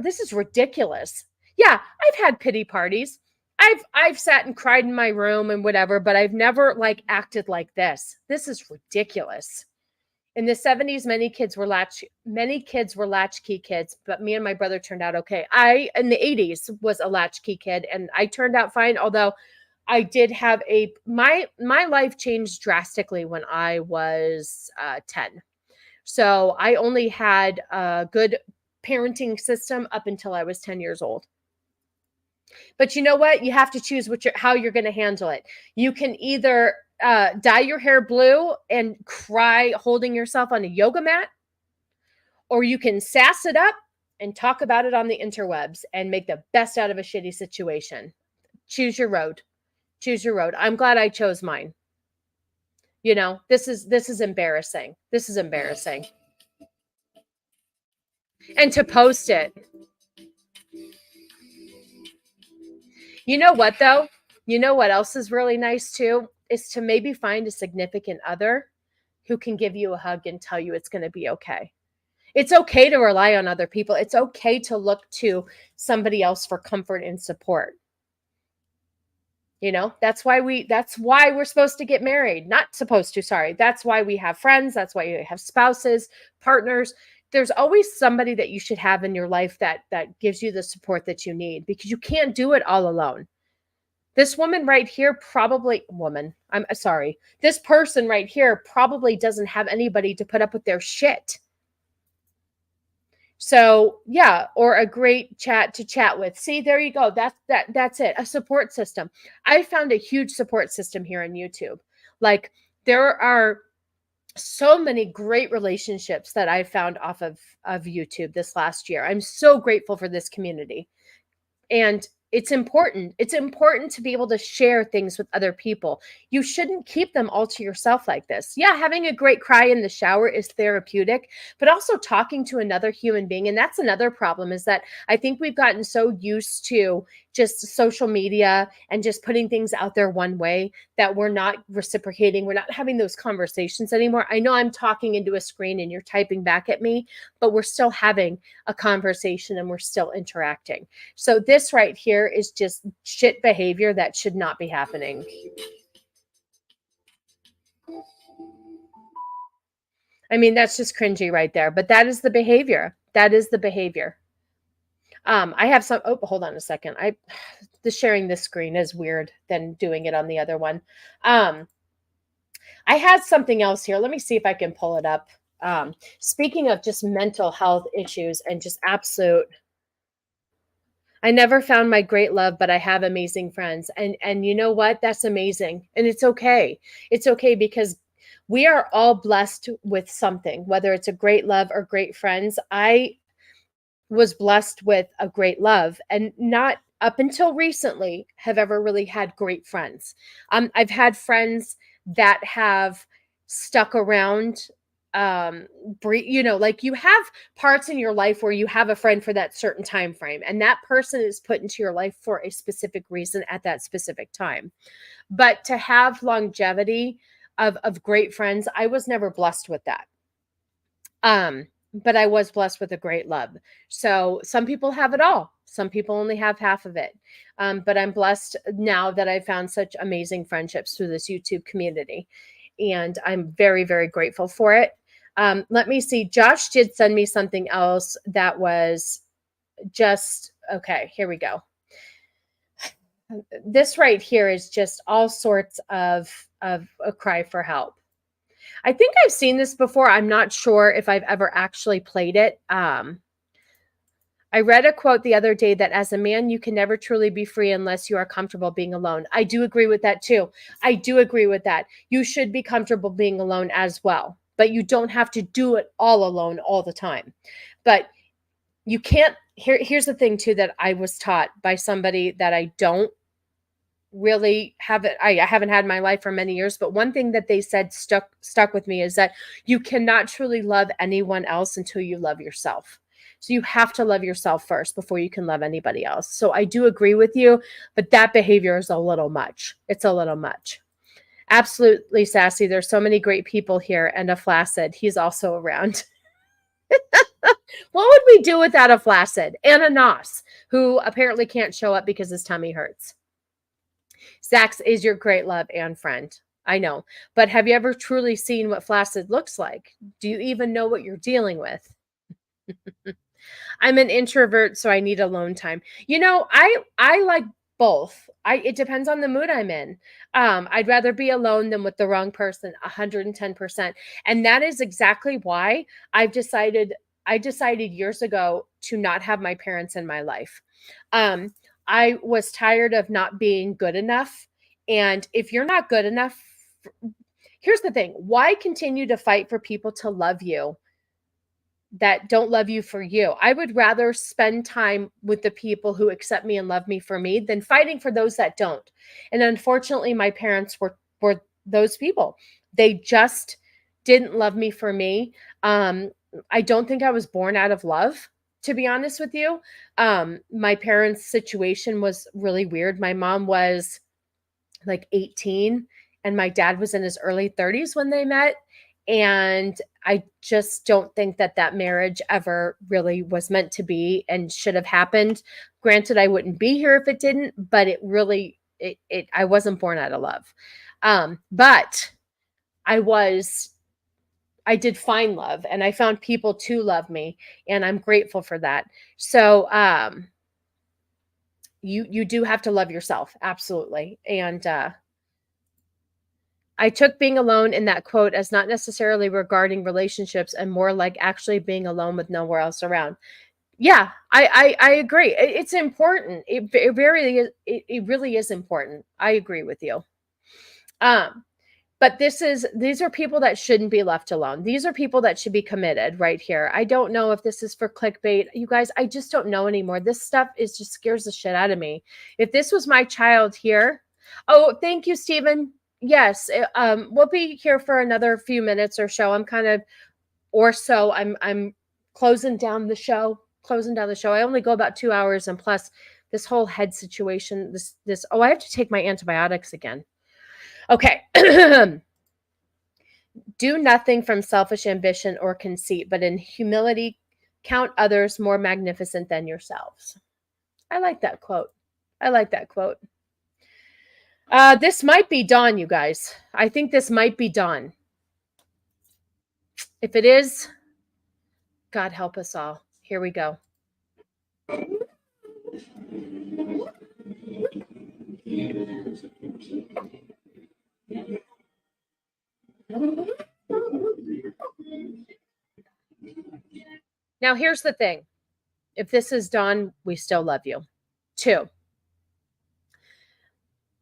is ridiculous. Yeah, I've had pity parties. I've sat and cried in my room and whatever, but I've never acted like this. This is ridiculous. In the 70s, many kids were latchkey kids, but me and my brother turned out okay. In the 80s, was a latchkey kid, and I turned out fine. Although I did have my life changed drastically when I was 10. So I only had a good parenting system up until I was 10 years old. But you know what? You have to choose how you're going to handle it. You can either dye your hair blue and cry holding yourself on a yoga mat, or you can sass it up and talk about it on the interwebs and make the best out of a shitty situation. Choose your road. Choose your road. I'm glad I chose mine. You know, this is embarrassing. This is embarrassing. And to post it. You know what, though? You know what else is really nice, too? Is to maybe find a significant other who can give you a hug and tell you it's going to be okay. It's okay to rely on other people. It's okay to look to somebody else for comfort and support. You know, that's why we're supposed to get married. Not supposed to, sorry. That's why we have friends. That's why you have spouses, partners. There's always somebody that you should have in your life that gives you the support that you need, because you can't do it all alone. This woman right here this person right here probably doesn't have anybody to put up with their shit. So yeah, or a great chat to chat with. See, there you go. That's it. A support system. I found a huge support system here on YouTube. Like, there are so many great relationships that I found off of YouTube this last year. I'm so grateful for this community. And it's important. It's important to be able to share things with other people. You shouldn't keep them all to yourself like this. Yeah, having a great cry in the shower is therapeutic, but also talking to another human being. And that's another problem, is that I think we've gotten so used to just social media and just putting things out there one way that we're not reciprocating. We're not having those conversations anymore. I know I'm talking into a screen and you're typing back at me, but we're still having a conversation and we're still interacting. So this right here is just shit behavior that should not be happening. I mean, that's just cringy right there, but that is the behavior. That is the behavior. I have some, hold on a second. The sharing this screen is weird than doing it on the other one. I had something else here. Let me see if I can pull it up. Speaking of just mental health issues and just absolute, I never found my great love, but I have amazing friends. And you know what? That's amazing. And it's okay. It's okay, because we are all blessed with something, whether it's a great love or great friends. I was blessed with a great love, and not up until recently have ever really had great friends. I've had friends that have stuck around. You know, like, you have parts in your life where you have a friend for that certain time frame, and that person is put into your life for a specific reason at that specific time. But to have longevity of great friends, I was never blessed with that. But I was blessed with a great love. So some people have it all. Some people only have half of it. But I'm blessed now that I found such amazing friendships through this YouTube community. And I'm very, very grateful for it. Let me see. Josh did send me something else that was just, okay, here we go. This right here is just all sorts of a cry for help. I think I've seen this before. I'm not sure if I've ever actually played it. I read a quote the other day that as a man, you can never truly be free unless you are comfortable being alone. I do agree with that too. I do agree with that. You should be comfortable being alone as well, but you don't have to do it all alone all the time. But you can't, here's the thing too, that I was taught by somebody that I don't really have it. I haven't had in my life for many years, but one thing that they said stuck with me is that you cannot truly love anyone else until you love yourself. So you have to love yourself first before you can love anybody else. So I do agree with you, but that behavior is a little much. It's a little much. Absolutely, Sassy. There's so many great people here, and a flaccid. He's also around. What would we do without a flaccid and a nos, who apparently can't show up because his tummy hurts? Zax is your great love and friend. I know. But have you ever truly seen what flaccid looks like? Do you even know what you're dealing with? I'm an introvert, so I need alone time. You know, I like both. It depends on the mood I'm in. I'd rather be alone than with the wrong person, 110%. And that is exactly why I decided years ago to not have my parents in my life. I was tired of not being good enough. And if you're not good enough, here's the thing. Why continue to fight for people to love you that don't love you for you? I would rather spend time with the people who accept me and love me for me than fighting for those that don't. And unfortunately, my parents were those people. They just didn't love me for me. I don't think I was born out of love, to be honest with you. My parents' situation was really weird. My mom was like 18 and my dad was in his early 30s when they met. And I just don't think that marriage ever really was meant to be and should have happened. Granted, I wouldn't be here if it didn't, but I wasn't born out of love. But I did find love and I found people to love me and I'm grateful for that. So, you do have to love yourself. Absolutely. And, I took being alone in that quote as not necessarily regarding relationships and more like actually being alone with nowhere else around. Yeah, I agree. It's important. It really is important. I agree with you. But these are people that shouldn't be left alone. These are people that should be committed right here. I don't know if this is for clickbait. You guys, I just don't know anymore. This stuff just scares the shit out of me. If this was my child here. Oh, thank you, Stephen. Yes, we'll be here for another few minutes or so. I'm closing down the show. I only go about 2 hours, and plus this whole head situation, I have to take my antibiotics again. Okay. Do nothing from selfish ambition or conceit, but in humility count others more magnificent than yourselves. I like that quote. This might be Dawn, you guys. I think this might be Dawn. If it is, God help us all. Here we go. Now, here's the thing. If this is Dawn, we still love you. 2.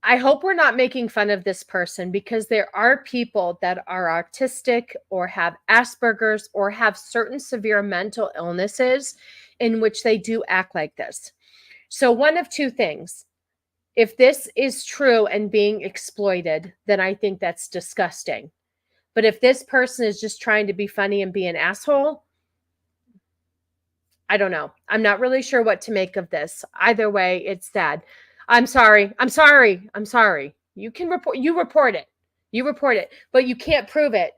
I hope we're not making fun of this person because there are people that are autistic or have Asperger's or have certain severe mental illnesses in which they do act like this. So one of 2 things. If this is true and being exploited, then I think that's disgusting. But if this person is just trying to be funny and be an asshole, I don't know. I'm not really sure what to make of this. Either way, it's sad. I'm sorry. You can report it, but you can't prove it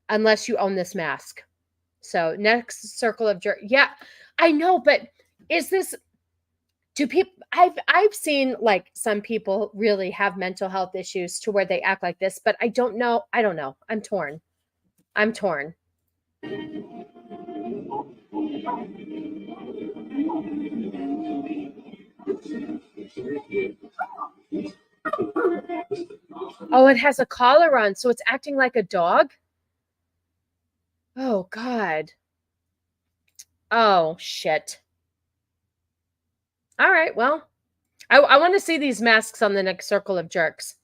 unless you own this mask. So next circle of jerk. Yeah, I know, but is this, do people, I've seen like some people really have mental health issues to where they act like this, but I don't know. I'm torn. Oh, it has a collar on, so it's acting like a dog? Oh, God. Oh, shit. All right, well, I want to see these masks on the next circle of jerks.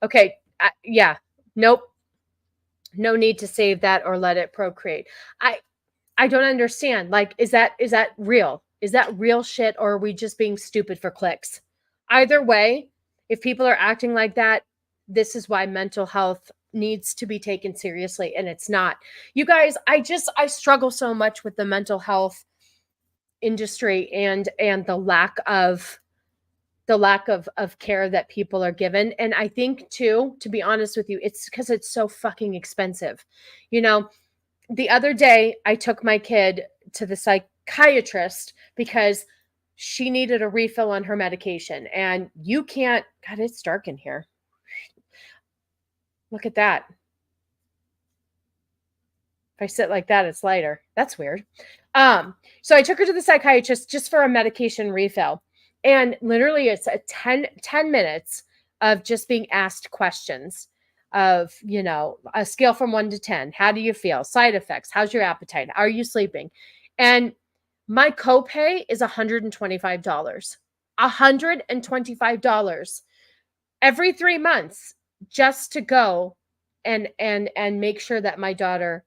Okay, yeah, nope. No need to save that or let it procreate. I don't understand. Like, is that real? Is that real shit, or are we just being stupid for clicks? Either way, if people are acting like that, this is why mental health needs to be taken seriously, and it's not. You guys, I struggle so much with the mental health industry and the lack of care that people are given. And I think too, to be honest with you, it's because it's so fucking expensive. You know, the other day I took my kid to the psychiatrist because she needed a refill on her medication, and you can't, God, it's dark in here. Look at that. If I sit like that, it's lighter. That's weird. So I took her to the psychiatrist just for a medication refill. And literally it's a 10 minutes of just being asked questions of, you know, a scale from 1 to 10. How do you feel? Side effects. How's your appetite? Are you sleeping? And my copay is $125. $125 every 3 months just to go and make sure that my daughter,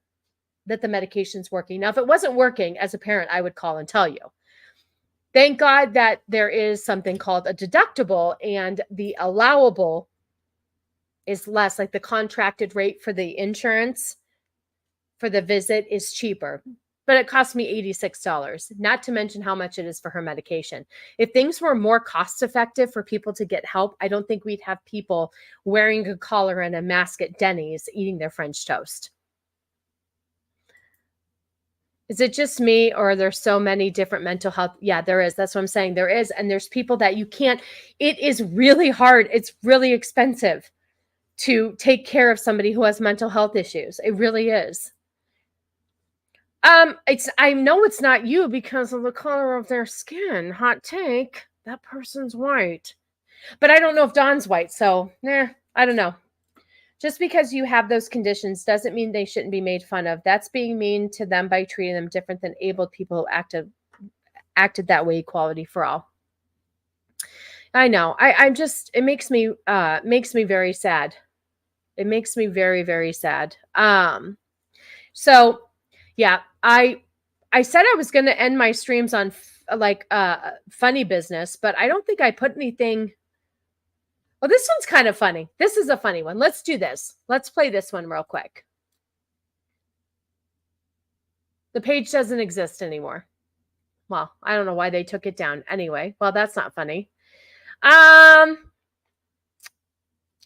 that the medication's working. Now, if it wasn't working, as a parent, I would call and tell you. Thank God that there is something called a deductible, and the allowable is less, like the contracted rate for the insurance for the visit is cheaper, but it cost me $86, not to mention how much it is for her medication. If things were more cost effective for people to get help, I don't think we'd have people wearing a collar and a mask at Denny's eating their French toast. Is it just me, or are there so many different mental health? Yeah, there is. That's what I'm saying. There is. And there's people that you can't, it is really hard. It's really expensive to take care of somebody who has mental health issues. It really is. I know it's not you because of the color of their skin. Hot take. That person's white. But I don't know if Dawn's white, so I don't know. Just because you have those conditions doesn't mean they shouldn't be made fun of. That's being mean to them by treating them different than able people who acted that way. Equality for all. I know. I'm just, it makes me very sad. It makes me very, very sad. So yeah, I said I was going to end my streams on funny business, but I don't think I put anything. Well, this one's kind of funny. This is a funny one. Let's do this. Let's play this one real quick. The page doesn't exist anymore. Well, I don't know why they took it down. Anyway, well, that's not funny. I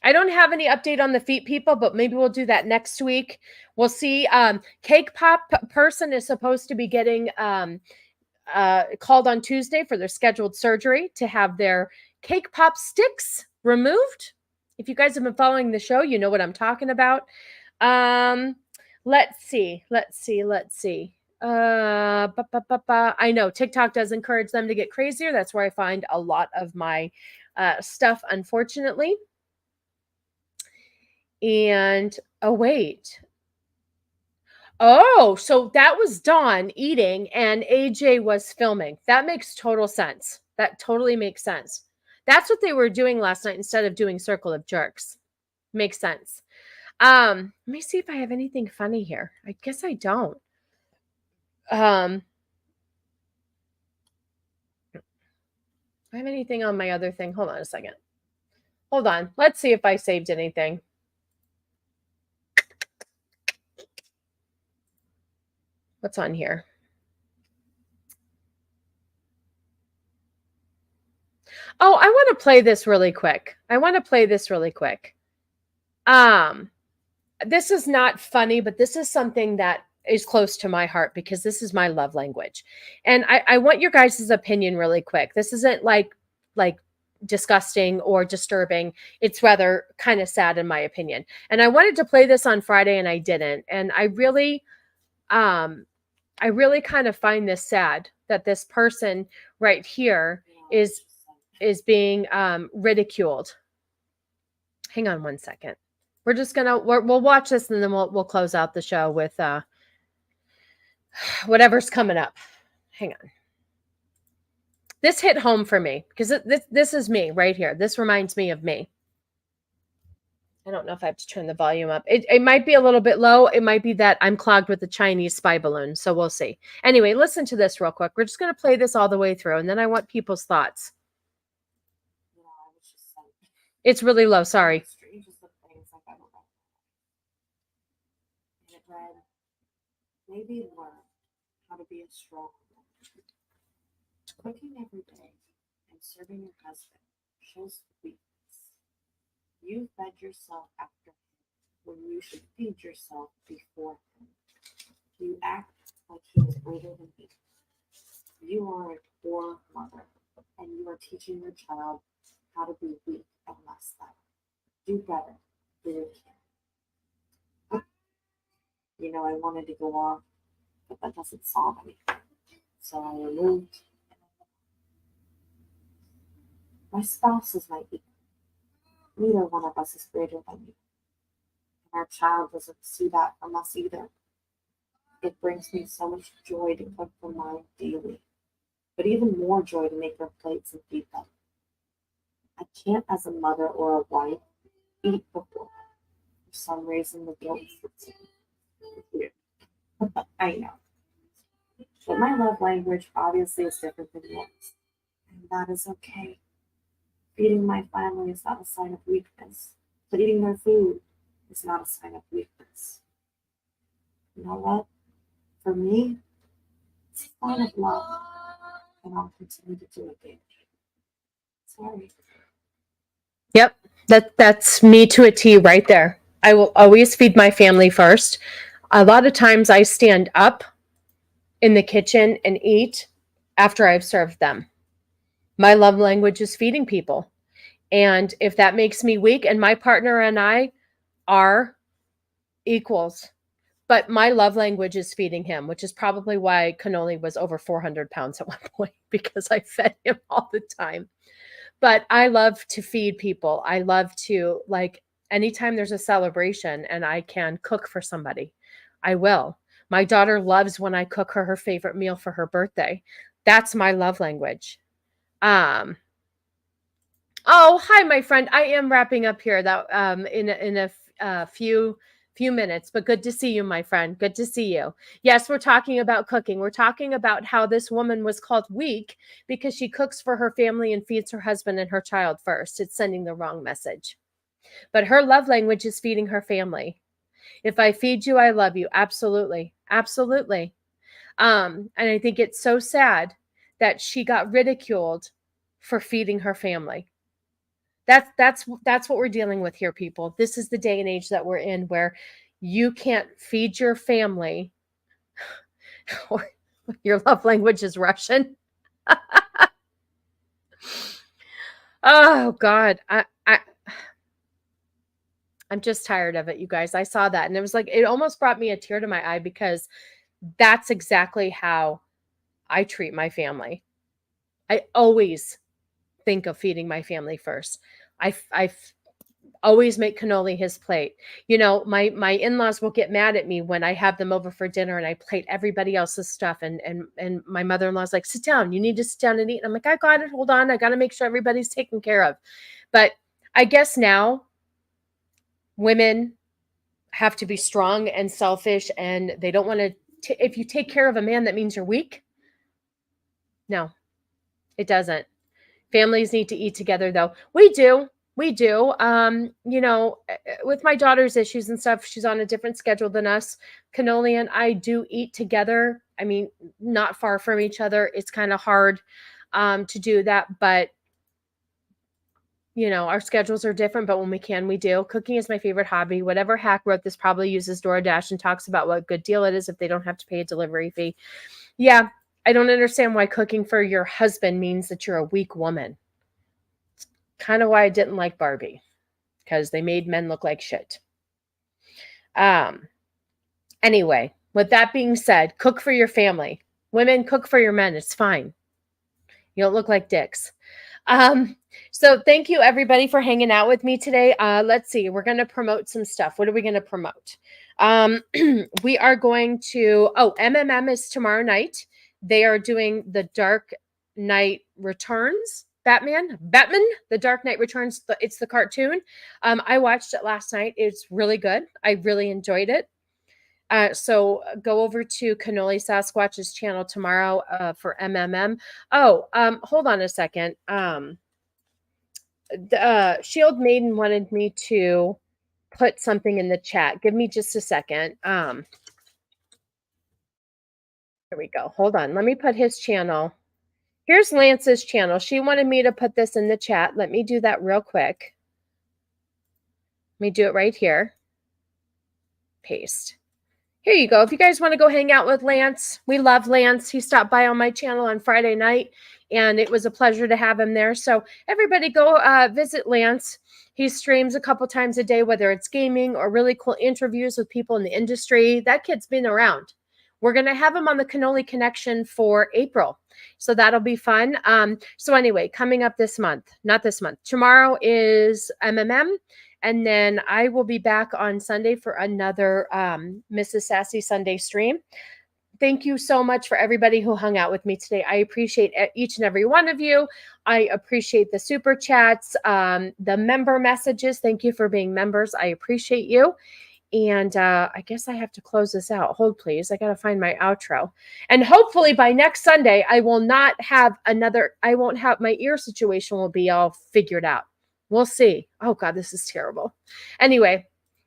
don't have any update on the feet people, but maybe we'll do that next week. We'll see. Cake Pop person is supposed to be getting called on Tuesday for their scheduled surgery to have their Cake Pop sticks removed. If you guys have been following the show, you know what I'm talking about. Let's see. I know TikTok does encourage them to get crazier. That's where I find a lot of my stuff, unfortunately. And wait. Oh, so that was Dawn eating and AJ was filming. That makes total sense. That totally makes sense. That's what they were doing last night instead of doing Circle of Jerks. Makes sense. Let me see if I have anything funny here. I guess I don't. I have anything on my other thing. Hold on a second. Hold on. Let's see if I saved anything. What's on here? Oh, I want to play this really quick. This is not funny, but this is something that is close to my heart because this is my love language. And I want your guys' opinion really quick. This isn't like disgusting or disturbing. It's rather kind of sad in my opinion. And I wanted to play this on Friday and I didn't. And I really kind of find this sad that this person right here is being ridiculed. Hang on one second. We're just gonna we'll watch this and then we'll close out the show with whatever's coming up. Hang on. This hit home for me because this is me right here. This reminds me of me. I don't know if I have to turn the volume up. It might be a little bit low. It might be that I'm clogged with the Chinese spy balloon. So we'll see. Anyway, listen to this real quick. We're just going to play this all the way through, and then I want people's thoughts. It's really low. Sorry. Maybe learn how to be a strong woman. Cooking every day and serving your husband shows weakness. You fed yourself after him when you should feed yourself before him. You act like he is greater than you. You are a poor mother, and you are teaching your child how to be weak and less than. Do better for your kid. You know, I wanted to go off, but that doesn't solve anything. So I removed. My spouse is my equal. Neither one of us is greater than you. And our child doesn't see that from us either. It brings me so much joy to cook for mine daily, but even more joy to make their plates and feed them. I can't, as a mother or a wife, eat before them. For some reason, the guilt sits in. I know. But my love language obviously is different than yours, and that is okay. Feeding my family is not a sign of weakness, but eating their food is not a sign of weakness. You know what? For me, it's a sign of love, and I'll continue to do it, baby. Sorry. Yep, that's me to a T right there. I will always feed my family first. A lot of times I stand up in the kitchen and eat after I've served them. My love language is feeding people. And if that makes me weak, and my partner and I are equals, but my love language is feeding him, which is probably why Cannoli was over 400 pounds at one point, because I fed him all the time. But I love to feed people. I love to, like, anytime there's a celebration and I can cook for somebody, I will. My daughter loves when I cook her favorite meal for her birthday. That's my love language. Oh, hi, my friend. I am wrapping up here that in a few minutes, but good to see you, my friend. Good to see you. Yes, we're talking about cooking. We're talking about how this woman was called weak because she cooks for her family and feeds her husband and her child first. It's sending the wrong message. But her love language is feeding her family. If I feed you, I love you. Absolutely. Absolutely. And I think it's so sad that she got ridiculed for feeding her family. That's what we're dealing with here, people. This is the day and age that we're in where you can't feed your family or your love language is Russian. Oh God. I'm just tired of it, you guys. I saw that and it was like, it almost brought me a tear to my eye because that's exactly how I treat my family. I always think of feeding my family first. I always make Cannoli his plate. You know, my in-laws will get mad at me when I have them over for dinner and I plate everybody else's stuff. And my mother-in-law's like, sit down. You need to sit down and eat. And I'm like, I got it. Hold on. I got to make sure everybody's taken care of. But I guess now women have to be strong and selfish and they don't want to, if you take care of a man, that means you're weak. No, it doesn't. Families need to eat together though. We do. You know, with my daughter's issues and stuff, she's on a different schedule than us. Cannoli and I do eat together. I mean, not far from each other. It's kind of hard to do that, but you know, our schedules are different, but when we can, we do. Cooking is my favorite hobby. Whatever hack wrote this probably uses DoorDash and talks about what good deal it is if they don't have to pay a delivery fee. Yeah, I don't understand why cooking for your husband means that you're a weak woman. It's kind of why I didn't like Barbie, because they made men look like shit. Anyway, with that being said, cook for your family. Women, cook for your men. It's fine. You don't look like dicks. So thank you everybody for hanging out with me today. Let's see, we're going to promote some stuff. What are we going to promote? We are going to, MMM is tomorrow night. They are doing the Dark Knight Returns, Batman, the Dark Knight Returns. It's the cartoon. I watched it last night. It's really good. I really enjoyed it. So go over to Cannoli Sasquatch's channel tomorrow for MMM. Hold on a second. Shield Maiden wanted me to put something in the chat. Give me just a second. Here we go. Hold on. Let me put his channel. Here's Lance's channel. She wanted me to put this in the chat. Let me do that real quick. Let me do it right here. Paste. Here you go. If you guys want to go hang out with Lance, we love Lance. He stopped by on my channel on Friday night, and it was a pleasure to have him there. So everybody go visit Lance. He streams a couple times a day, whether it's gaming or really cool interviews with people in the industry. That kid's been around. we're going to have him on the Cannoli Connection for April. So that'll be fun. So anyway, coming up this month, not this month, tomorrow is MMM. And then I will be back on Sunday for another Mrs. Sassy Sunday stream. Thank you so much for everybody who hung out with me today. I appreciate each and every one of you. I appreciate the super chats, the member messages. Thank you for being members. I appreciate you. And I guess I have to close this out. Hold, please. I got to find my outro. And hopefully by next Sunday, I will not have I won't have, my ear situation will be all figured out. We'll see. Oh God, this is terrible. Anyway,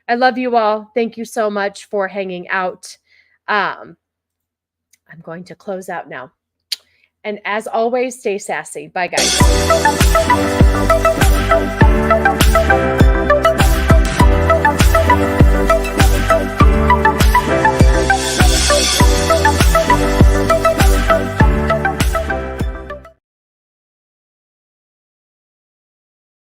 I love you all. Thank you so much for hanging out. I'm going to close out now. And as always, stay sassy. Bye, guys.